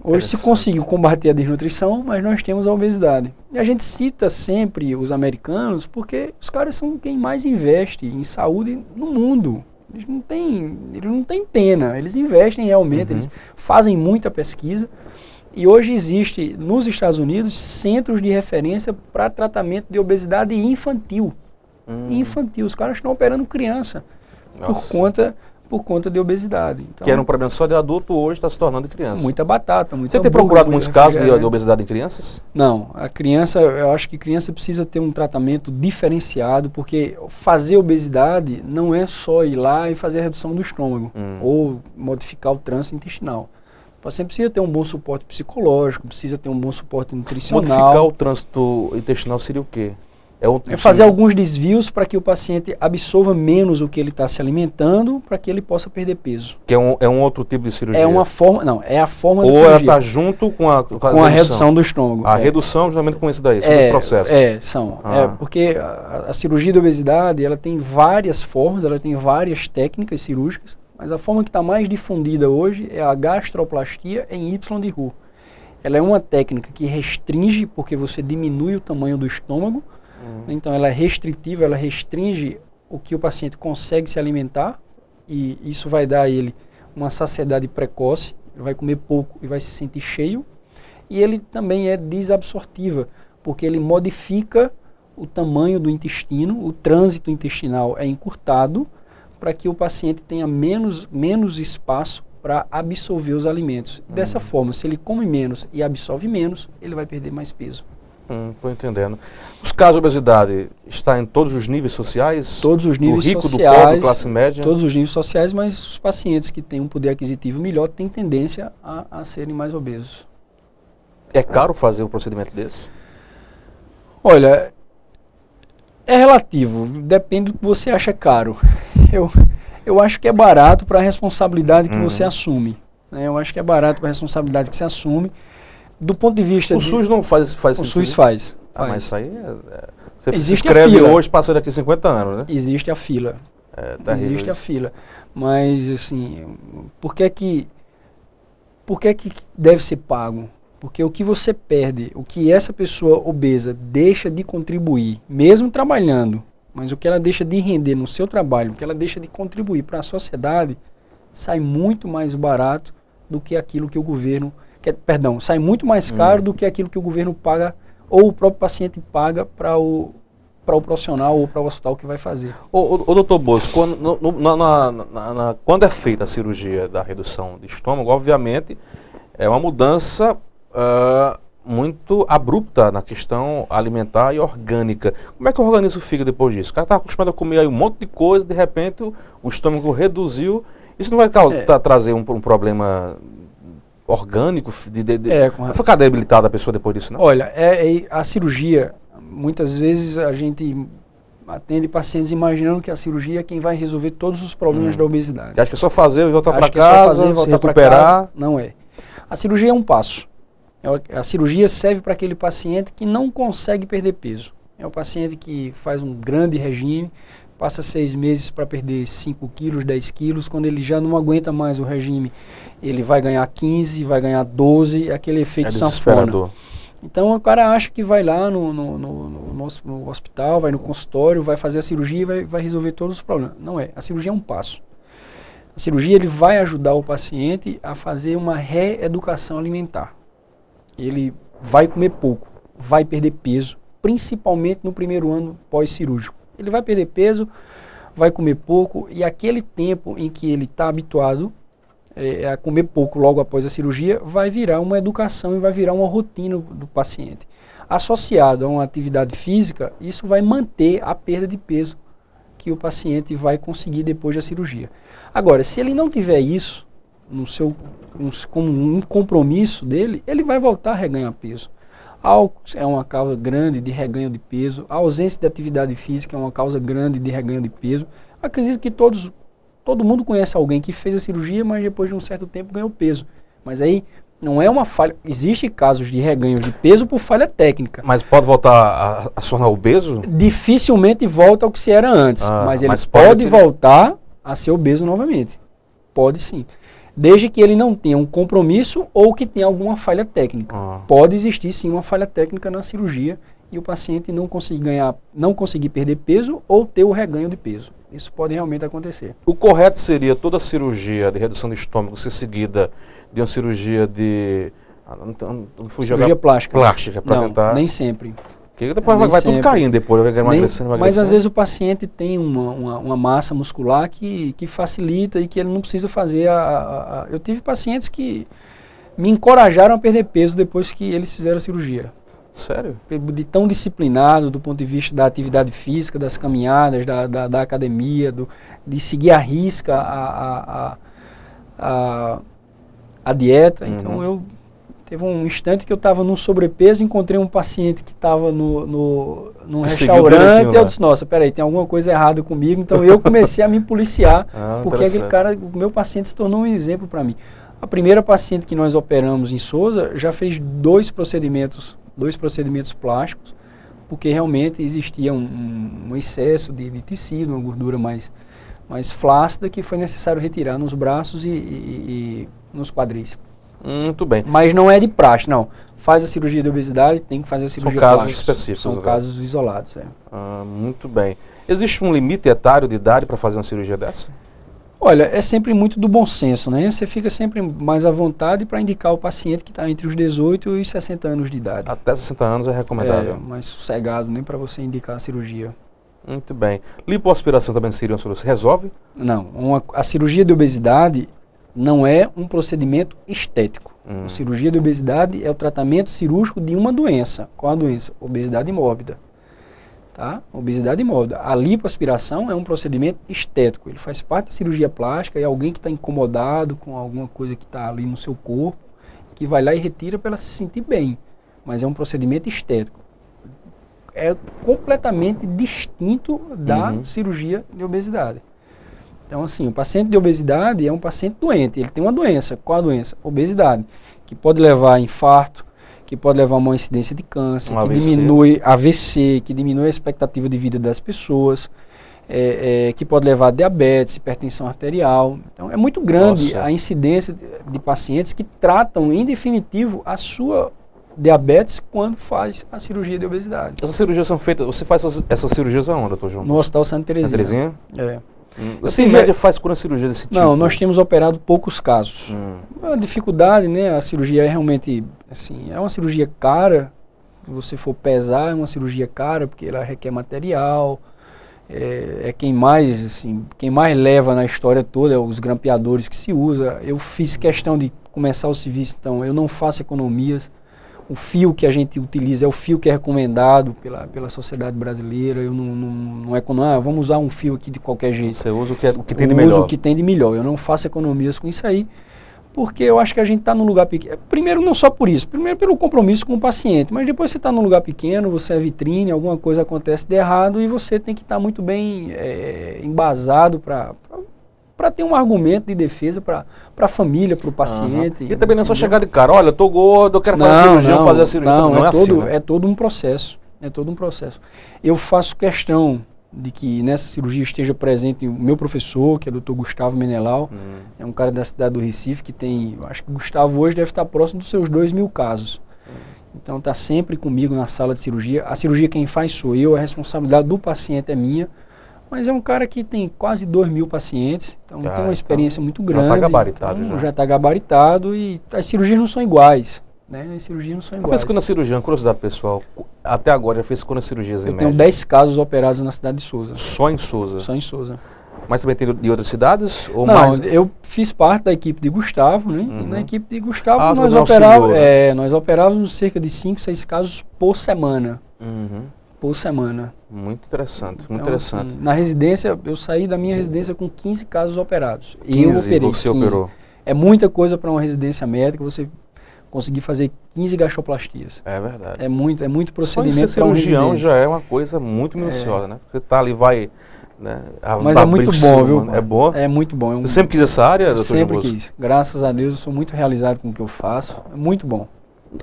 Hoje se conseguiu combater a desnutrição, mas nós temos a obesidade. E a gente cita sempre os americanos porque os caras são quem mais investe em saúde no mundo. Eles não têm pena, eles investem realmente, eles fazem muita pesquisa. E hoje existe nos Estados Unidos centros de referência para tratamento de obesidade infantil. Infantil, os caras estão operando criança por conta de obesidade. Então, que era um problema só de adulto, hoje está se tornando de criança. Muita batata, muita Você tem procurado muitos casos de obesidade em crianças? Não, a criança, eu acho que criança precisa ter um tratamento diferenciado, porque fazer obesidade não é só ir lá e fazer a redução do estômago, ou modificar o trânsito intestinal. O paciente precisa ter um bom suporte psicológico, precisa ter um bom suporte nutricional. Modificar o trânsito intestinal seria o quê? É fazer alguns desvios para que o paciente absorva menos o que ele está se alimentando, para que ele possa perder peso. Que é um outro tipo de cirurgia? É uma forma, não, é a forma de cirurgia. Ou ela está junto com a redução do estômago. A redução, justamente com isso daí, são os processos. São. Porque a cirurgia de obesidade, ela tem várias formas, ela tem várias técnicas cirúrgicas, mas a forma que está mais difundida hoje é a gastroplastia em Y de Roux. Ela é uma técnica que restringe, porque você diminui o tamanho do estômago. Então ela é restritiva, ela restringe o que o paciente consegue se alimentar, e isso vai dar a ele uma saciedade precoce, ele vai comer pouco e vai se sentir cheio. E ele também é desabsortiva, porque ele modifica o tamanho do intestino, o trânsito intestinal é encurtado para que o paciente tenha menos espaço para absorver os alimentos. Dessa forma, se ele come menos e absorve menos, ele vai perder mais peso. Estou entendendo. Os casos de obesidade estão em todos os níveis sociais? Todos os níveis sociais. Do rico, sociais, do pobre, classe média? Todos os níveis sociais, mas os pacientes que têm um poder aquisitivo melhor têm tendência a serem mais obesos. É caro fazer um procedimento desse? Olha, é relativo, depende do que você acha caro. Eu acho que é barato para a responsabilidade que você assume. Né? Eu acho que é barato para a responsabilidade que você assume. Do ponto de vista... O SUS não faz o SUS faz. Mas isso aí você se inscreve hoje, passa daqui 50 anos, né? Existe a fila. Existe a fila. Mas, assim, por que deve ser pago? Porque o que você perde, o que essa pessoa obesa deixa de contribuir, mesmo trabalhando, mas o que ela deixa de render no seu trabalho, o que ela deixa de contribuir para a sociedade, sai muito mais barato do que aquilo que o governo... sai muito mais caro do que aquilo que o governo paga, ou o próprio paciente paga para o profissional ou para o hospital que vai fazer. Ô doutor Bosco, quando é feita a cirurgia da redução de estômago, obviamente é uma mudança muito abrupta na questão alimentar e orgânica. Como é que o organismo fica depois disso? O cara está acostumado a comer aí um monte de coisa, de repente o estômago reduziu. Isso não vai trazer um problema orgânico? Vai ficar debilitada a pessoa depois disso, não? Olha, a cirurgia, muitas vezes a gente atende pacientes imaginando que a cirurgia é quem vai resolver todos os problemas da obesidade. Acho que é só fazer e voltar para casa, se recuperar. Não é. A cirurgia é um passo. A cirurgia serve para aquele paciente que não consegue perder peso. É o paciente que faz um grande regime, passa 6 meses para perder 5 quilos, 10 quilos, quando ele já não aguenta mais o regime, ele vai ganhar 15, vai ganhar 12, é aquele efeito sanfona. Então o cara acha que vai lá no hospital, vai no consultório, vai fazer a cirurgia e vai resolver todos os problemas. Não é. A cirurgia é um passo. A cirurgia ele vai ajudar o paciente a fazer uma reeducação alimentar. Ele vai comer pouco, vai perder peso, principalmente no primeiro ano pós-cirúrgico. Ele vai perder peso, vai comer pouco, e aquele tempo em que ele está habituado a comer pouco logo após a cirurgia, vai virar uma educação e vai virar uma rotina do paciente. Associado a uma atividade física, isso vai manter a perda de peso que o paciente vai conseguir depois da cirurgia. Agora, se ele não tiver isso como um compromisso dele, ele vai voltar a reganhar peso. Álcool é uma causa grande de reganho de peso, a ausência de atividade física é uma causa grande de reganho de peso. Acredito que todo mundo conhece alguém que fez a cirurgia, mas depois de um certo tempo ganhou peso. Mas aí não é uma falha, existem casos de reganho de peso por falha técnica. Mas pode voltar a se tornar obeso? Dificilmente volta ao que se era antes, mas ele pode voltar a ser obeso novamente. Pode sim. Desde que ele não tenha um compromisso ou que tenha alguma falha técnica. Pode existir sim uma falha técnica na cirurgia e o paciente não conseguir perder peso ou ter o reganho de peso. Isso pode realmente acontecer. O correto seria toda cirurgia de redução do estômago ser seguida de uma cirurgia de... cirurgia plástica. Plástica, para tentar... nem sempre. Porque depois vai tudo caindo, depois vai emagrecendo. Mas às vezes o paciente tem uma massa muscular que facilita e que ele não precisa fazer Eu tive pacientes que me encorajaram a perder peso depois que eles fizeram a cirurgia. Sério? De tão disciplinado do ponto de vista da atividade física, das caminhadas, da academia, de seguir à risca a dieta. Então teve um instante que eu estava num sobrepeso, encontrei um paciente que estava num restaurante e eu disse, nossa, peraí, tem alguma coisa errada comigo. Então eu comecei a me policiar, porque aquele cara, o meu paciente se tornou um exemplo para mim. A primeira paciente que nós operamos em Souza já fez dois procedimentos plásticos, porque realmente existia um excesso de tecido, uma gordura mais flácida que foi necessário retirar nos braços e nos quadris. Muito bem. Mas não é de praxe, não. Faz a cirurgia de obesidade, tem que fazer a cirurgia plástica. São casos específicos. São casos isolados. Muito bem. Existe um limite etário de idade para fazer uma cirurgia dessa? Olha, é sempre muito do bom senso, né? Você fica sempre mais à vontade para indicar o paciente que está entre os 18 e os 60 anos de idade. Até 60 anos é recomendável. Mais sossegado, nem para você indicar a cirurgia. Muito bem. Lipoaspiração também seria uma solução? Resolve? Não. A cirurgia de obesidade não é um procedimento estético. A cirurgia de obesidade é o tratamento cirúrgico de uma doença. Qual a doença? Obesidade mórbida. Tá? Obesidade mórbida. A lipoaspiração é um procedimento estético. Ele faz parte da cirurgia plástica e alguém que está incomodado com alguma coisa que está ali no seu corpo, que vai lá e retira para ela se sentir bem. Mas é um procedimento estético. É completamente distinto da cirurgia de obesidade. Então, assim, o paciente de obesidade é um paciente doente. Ele tem uma doença. Qual a doença? Obesidade, que pode levar a infarto, que pode levar a uma incidência de câncer, que diminui AVC, que diminui a expectativa de vida das pessoas, que pode levar a diabetes, hipertensão arterial. Então, é muito grande a incidência de pacientes que tratam, em definitivo, a sua diabetes quando faz a cirurgia de obesidade. Essas cirurgias são feitas... Você faz essas cirurgias aonde, doutor João? No Hospital Santa Terezinha. Santa Terezinha? Você, em média, faz quando a cirurgia desse tipo? Não, nós temos operado poucos casos. A dificuldade, né? A cirurgia é realmente, assim, é uma cirurgia cara. Se você for pesar, é uma cirurgia cara, porque ela requer material. Quem mais leva na história toda, é os grampeadores que se usa. Eu fiz questão de começar o serviço, então eu não faço economias. O fio que a gente utiliza é o fio que é recomendado pela sociedade brasileira. Eu não é quando vamos usar um fio aqui de qualquer jeito. Você usa o que tem de melhor. Eu uso o que tem de melhor. Eu não faço economias com isso aí, porque eu acho que a gente está num lugar pequeno. Primeiro, não só por isso. Primeiro, pelo compromisso com o paciente. Mas depois você está num lugar pequeno, você é vitrine, alguma coisa acontece de errado e você tem que estar muito bem embasado para ter um argumento de defesa para a família, para o paciente. E também não é só chegar de cara, olha, eu tô gordo, eu quero fazer cirurgia, vou fazer a cirurgia. Não é assim, né? É todo um processo. É todo um processo. Eu faço questão de que nessa cirurgia esteja presente o meu professor, que é o Dr. Gustavo Menelau, é um cara da cidade do Recife que tem, eu acho que o Gustavo hoje deve estar próximo dos seus 2.000 casos. Então está sempre comigo na sala de cirurgia. A cirurgia quem faz sou eu, a responsabilidade do paciente é minha. Mas é um cara que tem quase 2.000 pacientes, então tem uma experiência muito grande. Já está gabaritado. Então, já está gabaritado e as cirurgias não são iguais. Né? As cirurgias não são iguais. Fez quando a cirurgia, curiosidade pessoal, até agora já fez quando as cirurgias em média? Eu tenho 10 casos operados na cidade de Souza. Só em Souza? Só em Souza. Mas também tem de outras cidades? Ou não, mais? Eu fiz parte da equipe de Gustavo, né? E na equipe de Gustavo nós operávamos cerca de 5, 6 casos por semana. Por semana. Muito interessante, muito então, interessante. Assim, na residência, eu saí da minha residência com 15 casos operados. 15, eu operei você 15. operou? É muita coisa para uma residência médica, você conseguir fazer 15 gastoplastias. É verdade. É muito procedimento. Só em ser cirurgião já é uma coisa muito minuciosa, né? Você tá ali, vai... Né, mas é muito bom, viu? É bom? É muito bom. Você sempre quis essa área, doutor? Sempre quis. Graças a Deus, eu sou muito realizado com o que eu faço. É muito bom.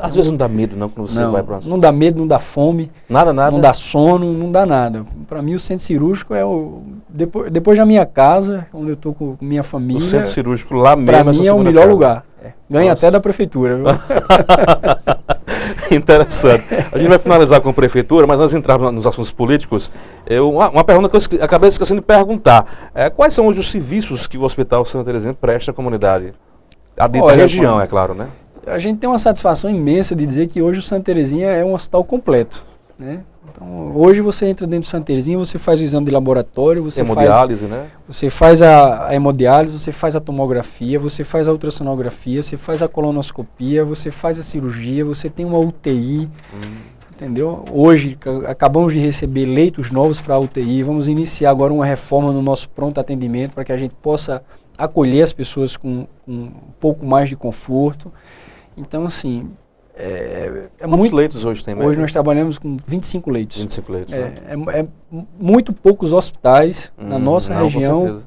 Às vezes não dá medo, não, quando você vai para... Não dá medo, não dá fome. Nada? Não dá sono, não dá nada. Para mim, o centro cirúrgico é o... Depois da minha casa, onde eu estou com minha família... O centro cirúrgico lá mesmo... Para mim é o melhor lugar. Ganha até da prefeitura, viu? Interessante. A gente vai finalizar com a prefeitura, mas antes de entrar nos assuntos políticos, uma pergunta que eu acabei esquecendo de perguntar. Quais são hoje os serviços que o Hospital Santa Terezinha presta à comunidade? A da região, é claro, né? A gente tem uma satisfação imensa de dizer que hoje o Santa Terezinha é um hospital completo, né? Então, hoje você entra dentro do Santa Terezinha, você faz o exame de laboratório, você hemodiálise, né? Você faz a hemodiálise, você faz a tomografia, você faz a ultrassonografia, você faz a colonoscopia, você faz a cirurgia, você tem uma UTI, entendeu? Hoje acabamos de receber leitos novos para a UTI, vamos iniciar agora uma reforma no nosso pronto atendimento para que a gente possa acolher as pessoas com um pouco mais de conforto. Então, assim... Quantos leitos hoje tem? Hoje nós trabalhamos com 25 leitos. 25 leitos. Muito poucos hospitais na nossa região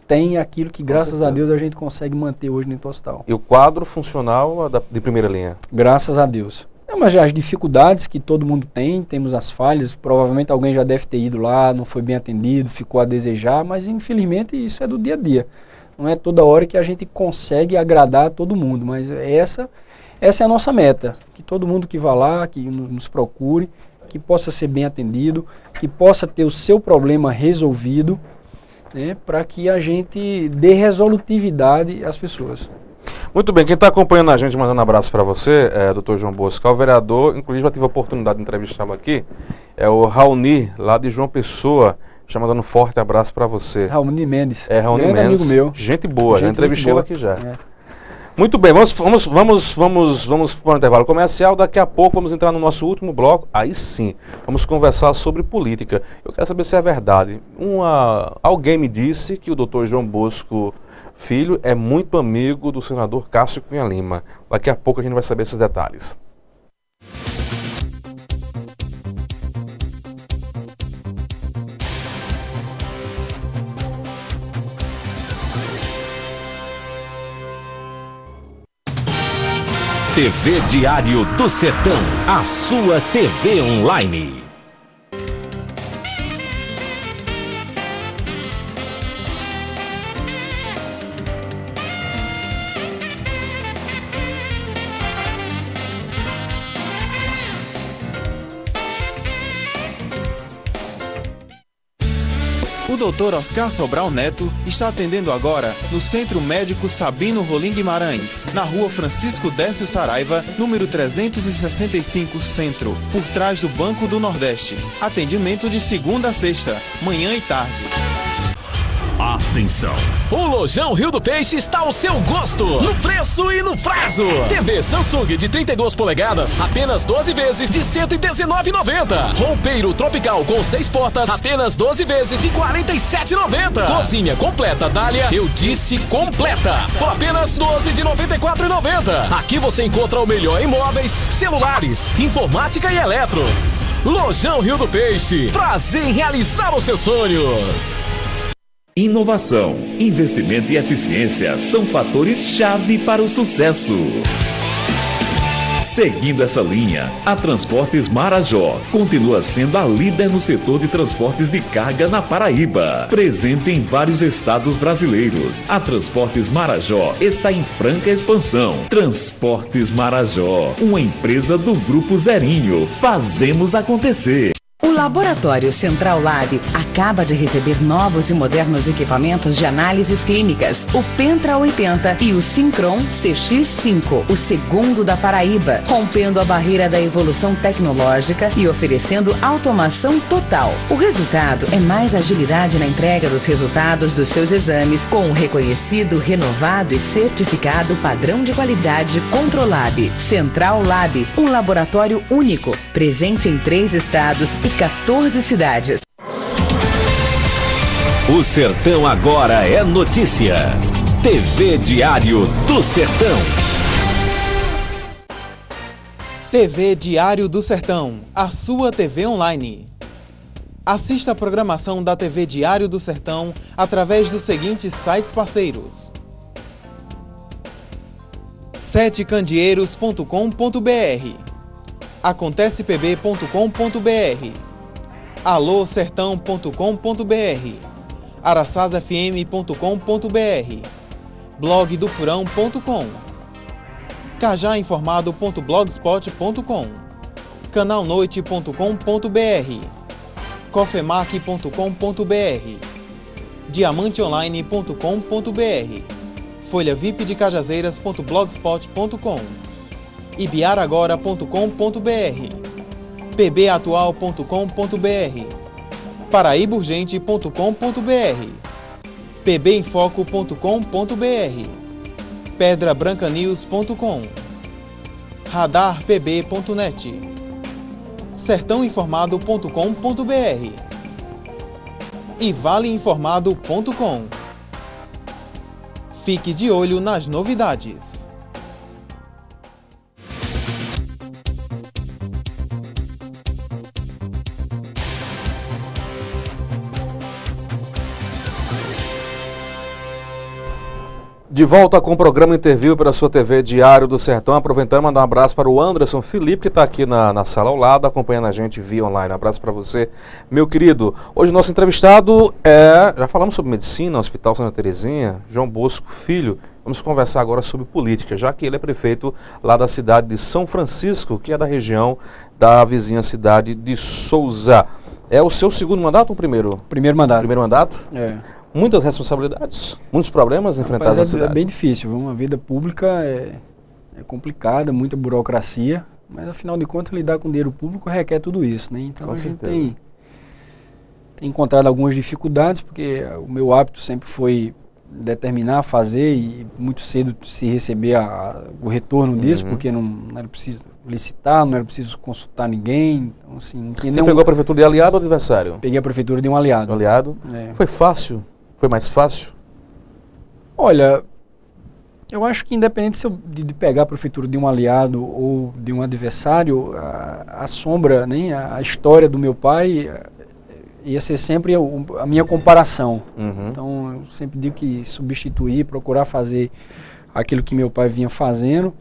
tem aquilo que, graças a Deus, a gente consegue manter hoje no hospital. E o quadro funcional de primeira linha? Graças a Deus. Mas as dificuldades que todo mundo tem, temos as falhas, provavelmente alguém já deve ter ido lá, não foi bem atendido, ficou a desejar, mas infelizmente isso é do dia a dia. Não é toda hora que a gente consegue agradar a todo mundo, mas essa é a nossa meta, que todo mundo que vá lá, que nos procure, que possa ser bem atendido, que possa ter o seu problema resolvido, né, para que a gente dê resolutividade às pessoas. Muito bem, quem está acompanhando a gente, mandando um abraço para você, Dr. João Bosco, o vereador, inclusive já tive a oportunidade de entrevistá-lo aqui, é o Raoni, lá de João Pessoa, já mandando um forte abraço para você. Raoni Mendes. Raoni Mendes, amigo meu. Gente boa, já entrevistei ele aqui já. Muito bem, vamos para o intervalo comercial, daqui a pouco vamos entrar no nosso último bloco, aí sim, vamos conversar sobre política. Eu quero saber se é verdade. Alguém me disse que o Dr. João Bosco Filho é muito amigo do senador Cássio Cunha Lima. Daqui a pouco a gente vai saber esses detalhes. TV Diário do Sertão, a sua TV online. O Dr. Oscar Sobral Neto está atendendo agora no Centro Médico Sabino Rolim Guimarães, na Rua Francisco Décio Saraiva, número 365 Centro, por trás do Banco do Nordeste. Atendimento de segunda a sexta, manhã e tarde. Atenção! O Lojão Rio do Peixe está ao seu gosto, no preço e no prazo. TV Samsung de 32 polegadas, apenas 12 vezes de R$ 119,90. Roupeiro Tropical com 6 portas, apenas 12 vezes de R$ 47,90. Cozinha completa Dália, eu disse completa, por apenas 12 de R$ 94,90. Aqui você encontra o melhor em móveis, celulares, informática e eletros. Lojão Rio do Peixe, prazer em realizar os seus sonhos. Inovação, investimento e eficiência são fatores-chave para o sucesso. Seguindo essa linha, a Transportes Marajó continua sendo a líder no setor de transportes de carga na Paraíba. Presente em vários estados brasileiros, a Transportes Marajó está em franca expansão. Transportes Marajó, uma empresa do Grupo Zerinho. Fazemos acontecer. O Laboratório Central Lab acaba de receber novos e modernos equipamentos de análises clínicas, o Pentra 80 e o Syncron CX5, o segundo da Paraíba, rompendo a barreira da evolução tecnológica e oferecendo automação total. O resultado é mais agilidade na entrega dos resultados dos seus exames, com um reconhecido, renovado e certificado padrão de qualidade Controlab. Central Lab, um laboratório único, presente em 3 estados e 14 cidades. O Sertão agora é notícia. TV Diário do Sertão. TV Diário do Sertão, a sua TV online. Assista a programação da TV Diário do Sertão através dos seguintes sites parceiros: setecandeeiros.com.br, acontecepb.com.br, alôsertão.com.br, araçazfm.com.br, blogdofurão.com, cajainformado.blogspot.com, canalnoite.com.br, cofemac.com.br, diamanteonline.com.br, folhavipdecajazeiras.blogspot.com, ibiaragora.com.br, pbatual.com.br, paraibaurgente.com.br, pbinfoco.com.br, pedrabrancanews.com, radarpb.net, sertãoinformado.com.br e valeinformado.com. Fique de olho nas novidades. De volta com o programa Interview pela sua TV Diário do Sertão. Aproveitando e mandar um abraço para o Anderson Felipe, que está aqui na sala ao lado, acompanhando a gente via online. Um abraço para você, meu querido. Hoje o nosso entrevistado já falamos sobre medicina, Hospital Santa Terezinha, João Bosco Filho. Vamos conversar agora sobre política, já que ele é prefeito lá da cidade de São Francisco, que é da região da vizinha cidade de Souza. É o seu segundo mandato ou o primeiro? Primeiro mandato. Primeiro mandato? É. Muitas responsabilidades, muitos problemas enfrentados na cidade. É bem difícil, viu? Uma vida pública é complicada, muita burocracia, mas afinal de contas lidar com dinheiro público requer tudo isso, né? Então a gente tem encontrado algumas dificuldades, porque o meu hábito sempre foi determinar, fazer e muito cedo se receber o retorno disso, porque não era preciso licitar, não era preciso consultar ninguém. Então, assim, Você pegou a prefeitura de aliado ou adversário? Peguei a prefeitura de um aliado. Um aliado? É. Foi fácil? Foi mais fácil? Olha, eu acho que independente de pegar a prefeitura de um aliado ou de um adversário, a sombra, né, a história do meu pai ia ser sempre a minha comparação. Então, eu sempre digo que substituir, procurar fazer aquilo que meu pai vinha fazendo,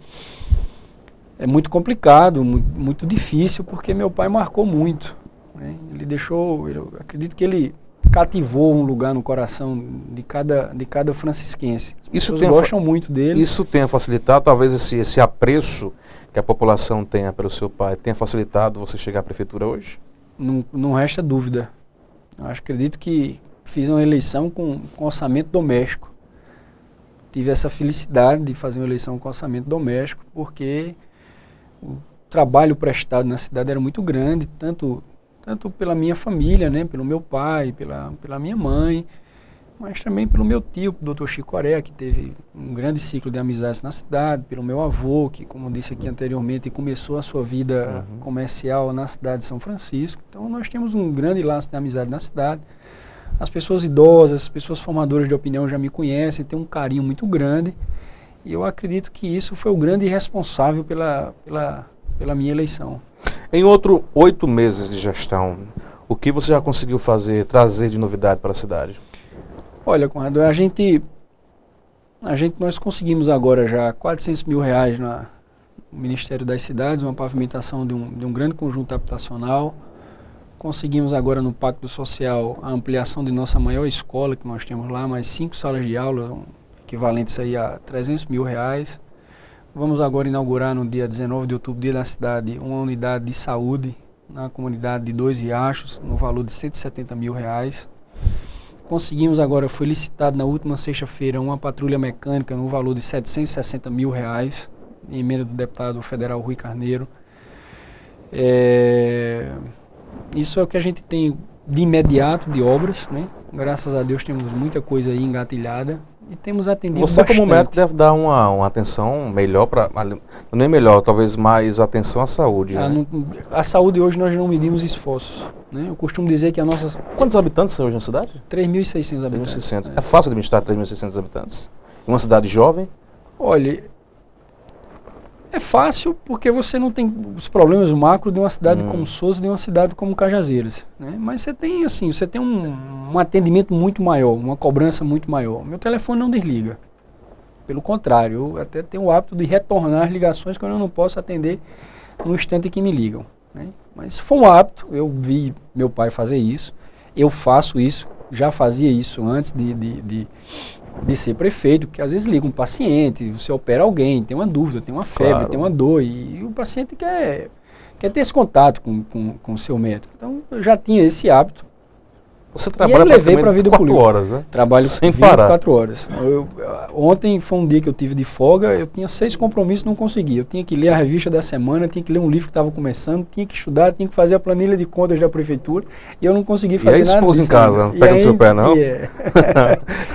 é muito complicado, muito difícil, porque meu pai marcou muito, né? Ele deixou, eu acredito que ele cativou um lugar no coração de cada francisquense. As pessoas gostam muito dele. Isso tem facilitado, talvez esse apreço que a população tenha pelo seu pai, tenha facilitado você chegar à prefeitura hoje? Não resta dúvida. Eu acredito que fiz uma eleição com orçamento doméstico. Tive essa felicidade de fazer uma eleição com orçamento doméstico, porque o trabalho prestado na cidade era muito grande, tanto pela minha família, né, pelo meu pai, pela minha mãe, mas também pelo meu tio, o Dr. Chico Corea, que teve um grande ciclo de amizades na cidade, pelo meu avô, que, como eu disse aqui anteriormente, começou a sua vida comercial na cidade de São Francisco. Então nós temos um grande laço de amizade na cidade. As pessoas idosas, as pessoas formadoras de opinião já me conhecem, têm um carinho muito grande, e eu acredito que isso foi o grande responsável pela minha eleição. Em outros 8 meses de gestão, o que você já conseguiu trazer de novidade para a cidade? Olha, Conrado, nós conseguimos agora já R$400 mil no Ministério das Cidades, uma pavimentação de um grande conjunto habitacional. Conseguimos agora no Pacto Social a ampliação de nossa maior escola que nós temos lá, mais 5 salas de aula, equivalentes aí a R$300 mil. Vamos agora inaugurar no dia 19 de outubro, dia da cidade, uma unidade de saúde, na comunidade de Dois Riachos, no valor de R$170 mil. Conseguimos agora, foi licitado na última sexta-feira, uma patrulha mecânica no valor de R$760 mil, em emenda do deputado federal Rui Carneiro. Isso é o que a gente tem de imediato de obras, né? Graças a Deus temos muita coisa aí engatilhada e temos atendido Você bastante. como médico deve dar uma atenção melhor, não é melhor, talvez mais atenção à saúde. Né? A saúde hoje nós não medimos esforços, né? Eu costumo dizer que a nossa... Quantos habitantes são hoje na cidade? 3.600 habitantes. 3.600. É fácil administrar 3.600 habitantes? Uma cidade jovem? Olha, é fácil porque você não tem os problemas macro de uma cidade como Sousa, de uma cidade como Cajazeiras, né? Mas você tem assim, um atendimento muito maior, uma cobrança muito maior. Meu telefone não desliga. Pelo contrário, eu até tenho o hábito de retornar as ligações quando eu não posso atender no instante que me ligam, né? Mas foi um hábito, eu vi meu pai fazer isso, eu faço isso, já fazia isso antes de ser prefeito, porque às vezes liga um paciente, você opera alguém, tem uma dúvida, tem uma febre, claro, tem uma dor, e o paciente quer ter esse contato com o seu médico. Então eu já tinha esse hábito. Você trabalha praticamente 24 horas, né? Trabalho sem 24 horas. Ontem foi um dia que eu tive de folga, eu tinha 6 compromissos e não consegui. Eu tinha que ler a revista da semana, tinha que ler um livro que estava começando, tinha que estudar, tinha que fazer a planilha de contas da prefeitura e eu não consegui fazer nada. E aí esposa em casa, não pega no seu pé, não?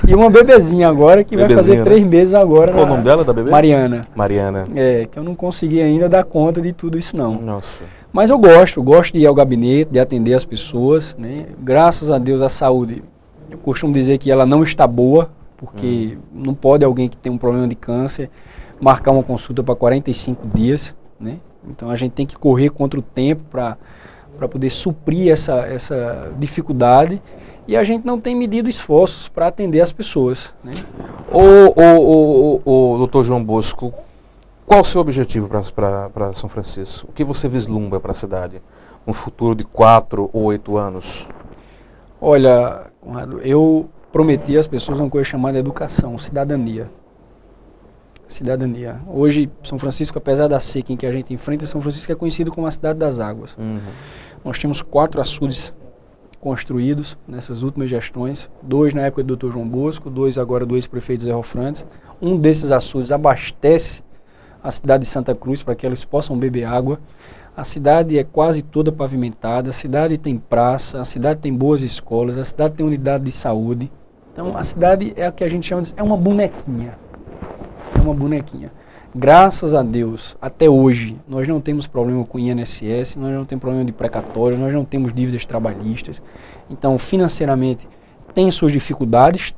E uma bebezinha agora, que vai fazer 3 meses agora. Qual o nome dela, da bebê? Mariana. Mariana. Que eu não consegui ainda dar conta de tudo isso, não. Nossa. Mas eu gosto de ir ao gabinete, de atender as pessoas, né? Graças a Deus a saúde, eu costumo dizer que ela não está boa, porque não pode alguém que tem um problema de câncer marcar uma consulta para 45 dias, né? Então a gente tem que correr contra o tempo para poder suprir essa dificuldade e a gente não tem medido esforços para atender as pessoas, né? O doutor João Bosco, qual o seu objetivo para São Francisco? O que você vislumbra para a cidade? Um futuro de 4 ou 8 anos? Olha, Conrado, eu prometi às pessoas uma coisa chamada educação, cidadania. Cidadania. Hoje, São Francisco, apesar da seca em que a gente enfrenta, São Francisco é conhecido como a cidade das águas. Nós temos 4 açudes construídos nessas últimas gestões, 2 na época do Dr. João Bosco, 2 agora do ex-prefeito Zé Rofrantes. Um desses açudes abastece a cidade de Santa Cruz para que eles possam beber água. A cidade é quase toda pavimentada, a cidade tem praça, a cidade tem boas escolas, a cidade tem unidade de saúde. Então a cidade é o que a gente chama de uma bonequinha. É uma bonequinha. Graças a Deus, até hoje, nós não temos problema com INSS, nós não temos problema de precatório, nós não temos dívidas trabalhistas. Então, financeiramente, tem suas dificuldades,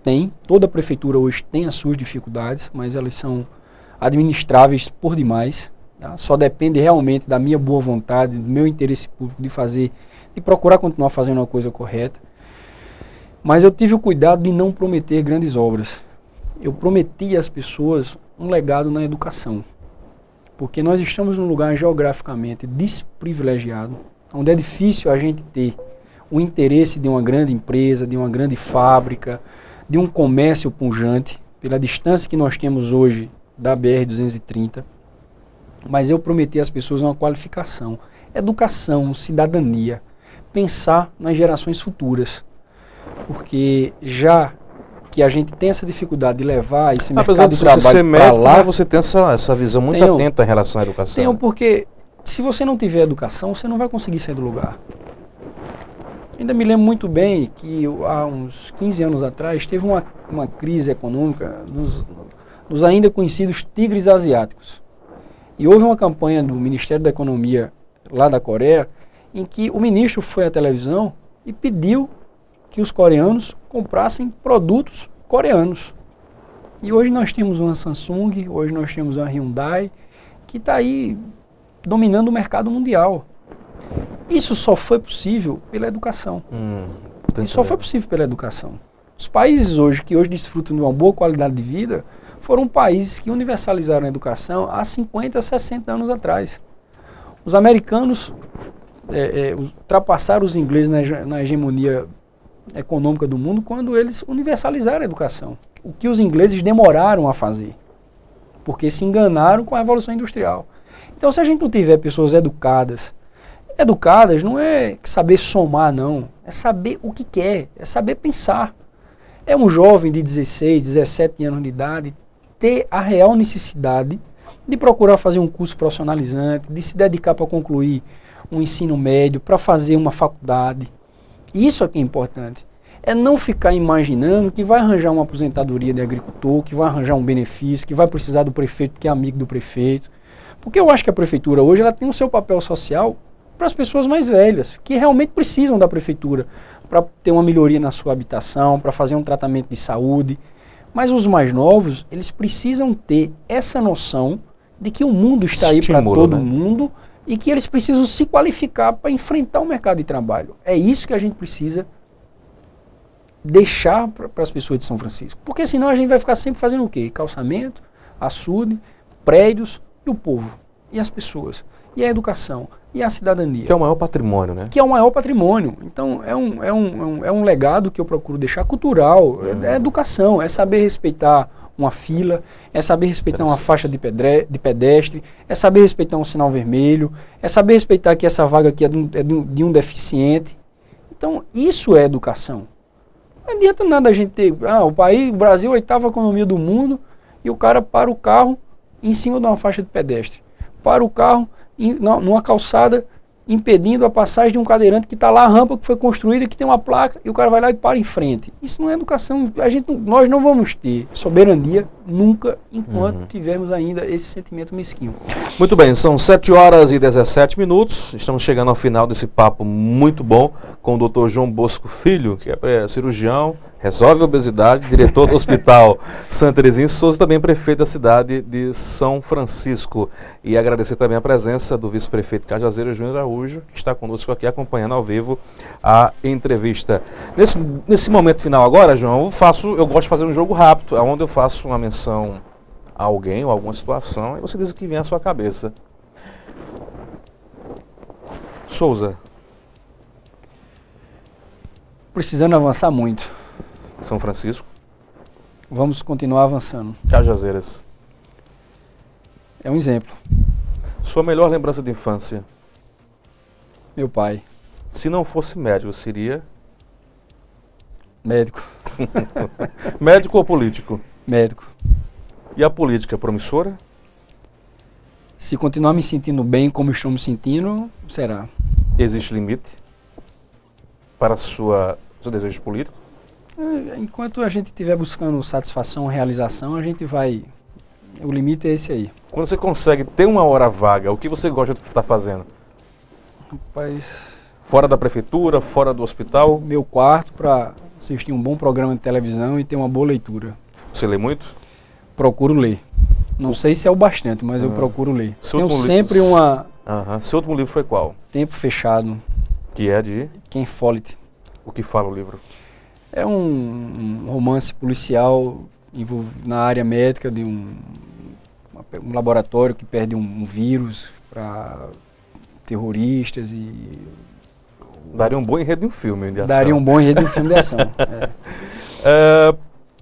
toda a prefeitura hoje tem as suas dificuldades, mas elas são administráveis por demais, tá? Só depende realmente da minha boa vontade, do meu interesse público de procurar continuar fazendo uma coisa correta. Mas eu tive o cuidado de não prometer grandes obras. Eu prometi às pessoas um legado na educação, porque nós estamos num lugar geograficamente desprivilegiado, onde é difícil a gente ter o interesse de uma grande empresa, de uma grande fábrica, de um comércio pujante, pela distância que nós temos hoje da BR-230, mas eu prometi às pessoas uma qualificação, educação, cidadania, pensar nas gerações futuras, porque já que a gente tem essa dificuldade de levar esse mercado de trabalho para médico, lá, você tem essa visão muito atenta em relação à educação. Porque se você não tiver educação, você não vai conseguir sair do lugar. Ainda me lembro muito bem que há uns 15 anos atrás teve uma crise econômica dos ainda conhecidos tigres asiáticos. E houve uma campanha do Ministério da Economia lá da Coreia, em que o ministro foi à televisão e pediu que os coreanos comprassem produtos coreanos. E hoje nós temos uma Samsung, hoje nós temos uma Hyundai, que está aí dominando o mercado mundial. Isso só foi possível pela educação. Isso só foi possível pela educação. Os países hoje que hoje desfrutam de uma boa qualidade de vida foram países que universalizaram a educação há 50, 60 anos atrás. Os americanos ultrapassaram os ingleses na hegemonia econômica do mundo quando eles universalizaram a educação. O que os ingleses demoraram a fazer, porque se enganaram com a Revolução Industrial. Então, se a gente não tiver pessoas educadas, Educadas não é saber somar, não. É saber o que quer, é saber pensar. É um jovem de 16, 17 anos de idade ter a real necessidade de procurar fazer um curso profissionalizante, de se dedicar para concluir um ensino médio, para fazer uma faculdade. Isso é que é importante. É não ficar imaginando que vai arranjar uma aposentadoria de agricultor, que vai arranjar um benefício, que vai precisar do prefeito porque é amigo do prefeito. Porque eu acho que a prefeitura hoje ela tem o seu papel social para as pessoas mais velhas, que realmente precisam da prefeitura para ter uma melhoria na sua habitação, para fazer um tratamento de saúde. Mas os mais novos, eles precisam ter essa noção de que o mundo está aí para todo mundo e que eles precisam se qualificar para enfrentar o mercado de trabalho. É isso que a gente precisa deixar para as pessoas de São Francisco. Porque senão a gente vai ficar sempre fazendo o quê? Calçamento, açude, prédios e o povo, e as pessoas, e a educação, e a cidadania. Que é o maior patrimônio, né? Que é o maior patrimônio. Então é um legado que eu procuro deixar cultural, é educação, é saber respeitar uma fila, é saber respeitar uma faixa de pedestre, é saber respeitar um sinal vermelho, é saber respeitar que essa vaga aqui é de um deficiente. Então isso é educação. Não adianta nada a gente ter, o Brasil é a 8ª economia do mundo e o cara para o carro em cima de uma faixa de pedestre. Para o carro numa calçada impedindo a passagem de um cadeirante que está lá, a rampa que foi construída, que tem uma placa, e o cara vai lá e para em frente. Isso não é educação. Nós não vamos ter soberania nunca enquanto tivermos ainda esse sentimento mesquinho. Muito bem, são 7h17. Estamos chegando ao final desse papo muito bom com o Dr. João Bosco Filho, que é cirurgião, resolve obesidade, diretor do Hospital Santa Terezinha e Souza, também prefeito da cidade de São Francisco. E agradecer também a presença do vice-prefeito Cajazeiras, Júnior Araújo, que está conosco aqui acompanhando ao vivo a entrevista. Nesse momento final agora, João, eu gosto de fazer um jogo rápido, onde eu faço uma menção a alguém ou alguma situação, e você diz o que vem à sua cabeça. Souza. Precisando avançar muito. São Francisco. Vamos continuar avançando. Cajazeiras. É um exemplo. Sua melhor lembrança de infância? Meu pai. Se não fosse médico, seria? Médico. Médico ou político? Médico. E a política, promissora? Se continuar me sentindo bem como estou me sentindo, será. Existe limite para seu desejo político? Enquanto a gente estiver buscando satisfação, realização, a gente vai... O limite é esse aí. Quando você consegue ter uma hora vaga, o que você gosta de estar fazendo? Rapaz... Fora da prefeitura, fora do hospital? Meu quarto para assistir um bom programa de televisão e ter uma boa leitura. Você lê muito? Procuro ler. Não sei se é o bastante, mas eu procuro ler. Tenho sempre uma... Seu último livro foi qual? Tempo Fechado. Que é de? Ken Follett. O que fala o livro? É um romance policial na área médica de um laboratório que perde um vírus para terroristas e... Daria um bom enredo de um filme de ação. Daria um bom enredo de um filme de ação.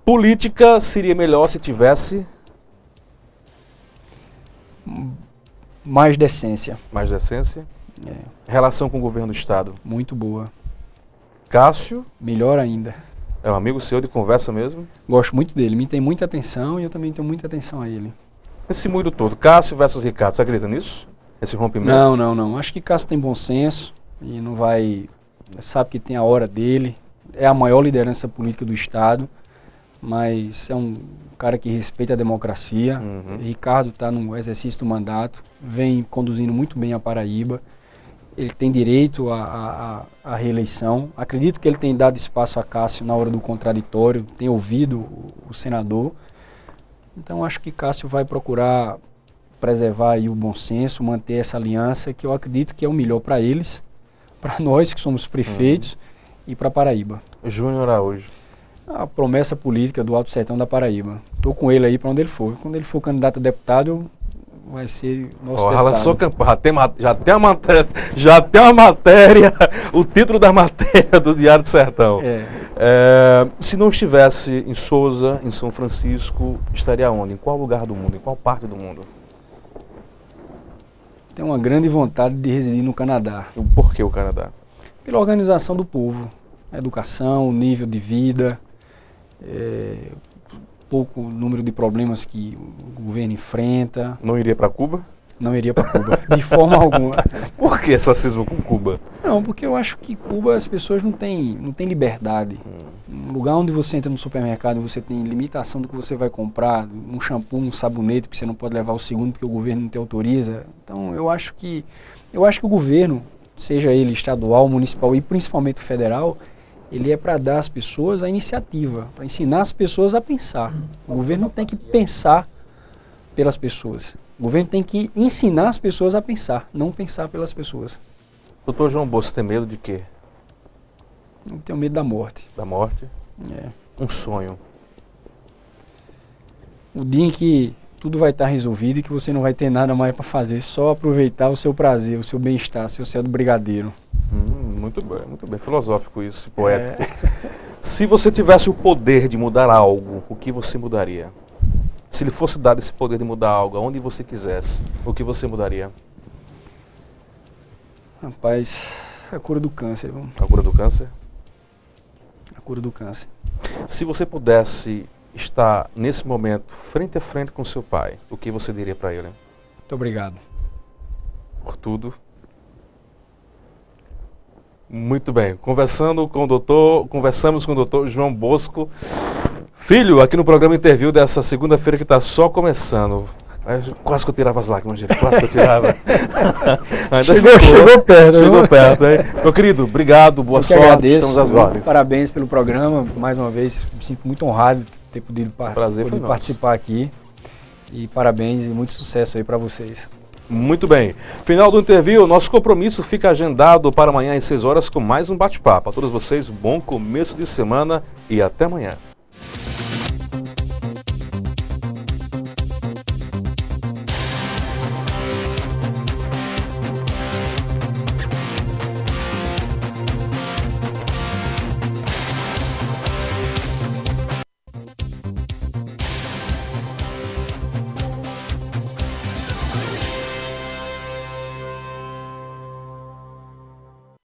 Política seria melhor se tivesse... Mais decência. Mais decência? É. Relação com o governo do estado? Muito boa. Cássio? Melhor ainda. É um amigo seu de conversa mesmo? Gosto muito dele, me tem muita atenção e eu também tenho muita atenção a ele. Esse mundo todo, Cássio versus Ricardo, você acredita nisso? Esse rompimento? Não. Acho que Cássio tem bom senso e não vai... Sabe que tem a hora dele, é a maior liderança política do estado, mas é um cara que respeita a democracia. Ricardo está no exercício do mandato, vem conduzindo muito bem a Paraíba. Ele tem direito à reeleição. Acredito que ele tem dado espaço a Cássio na hora do contraditório, tem ouvido o senador. Então acho que Cássio vai procurar preservar aí o bom senso, manter essa aliança, que eu acredito que é o melhor para eles, para nós que somos prefeitos e para Paraíba. Júnior Araújo. A promessa política do Alto Sertão da Paraíba. Estou com ele aí para onde ele for. Quando ele for candidato a deputado, vai ser nosso deputado. Lançou campanha, já tem uma matéria, o título da matéria do Diário do Sertão. Se não estivesse em Souza, em São Francisco, estaria onde? Em qual lugar do mundo? Em qual parte do mundo? tenho uma grande vontade de residir no Canadá. Por que o Canadá? Pela organização do povo, a educação, o nível de vida, pouco número de problemas que o governo enfrenta. Não iria para Cuba? Não iria para Cuba, de forma alguma. Por que esse racismo com Cuba? Não, porque eu acho que Cuba as pessoas não têm liberdade. Um lugar onde você entra no supermercado e você tem limitação do que você vai comprar, um shampoo, um sabonete que você não pode levar o segundo porque o governo não te autoriza. Então eu acho que o governo, seja ele estadual, municipal e principalmente federal, ele é para dar às pessoas a iniciativa, para ensinar as pessoas a pensar. O governo tem que pensar pelas pessoas. O governo tem que ensinar as pessoas a pensar, não pensar pelas pessoas. Doutor João Bosco tem medo de quê? Eu tenho medo da morte. Da morte? É. Um sonho. O dia em que tudo vai estar resolvido e que você não vai ter nada mais para fazer, só aproveitar o seu prazer, o seu bem-estar, seu céu do brigadeiro. Muito bem. Filosófico isso, poético. Se você tivesse o poder de mudar algo, o que você mudaria? Se lhe fosse dado esse poder de mudar algo, aonde você quisesse, o que você mudaria? Rapaz, a cura do câncer. Viu? A cura do câncer? A cura do câncer. Se você pudesse estar, nesse momento, frente a frente com seu pai, o que você diria para ele? Muito obrigado. Por tudo. Muito bem. Conversamos com o doutor João Bosco Filho, aqui no programa Interview dessa segunda-feira que está só começando. Quase que eu tirava as lágrimas, gente. Quase que eu tirava. Chegou perto. Chegou perto, hein? Meu querido, obrigado, boa sorte. Agradeço, estamos às ordens. Parabéns pelo programa. Mais uma vez, me sinto muito honrado de ter podido participar aqui. E parabéns e muito sucesso aí para vocês. Muito bem. Final do Interview, nosso compromisso fica agendado para amanhã às 6 horas com mais um bate-papo. A todos vocês, bom começo de semana e até amanhã.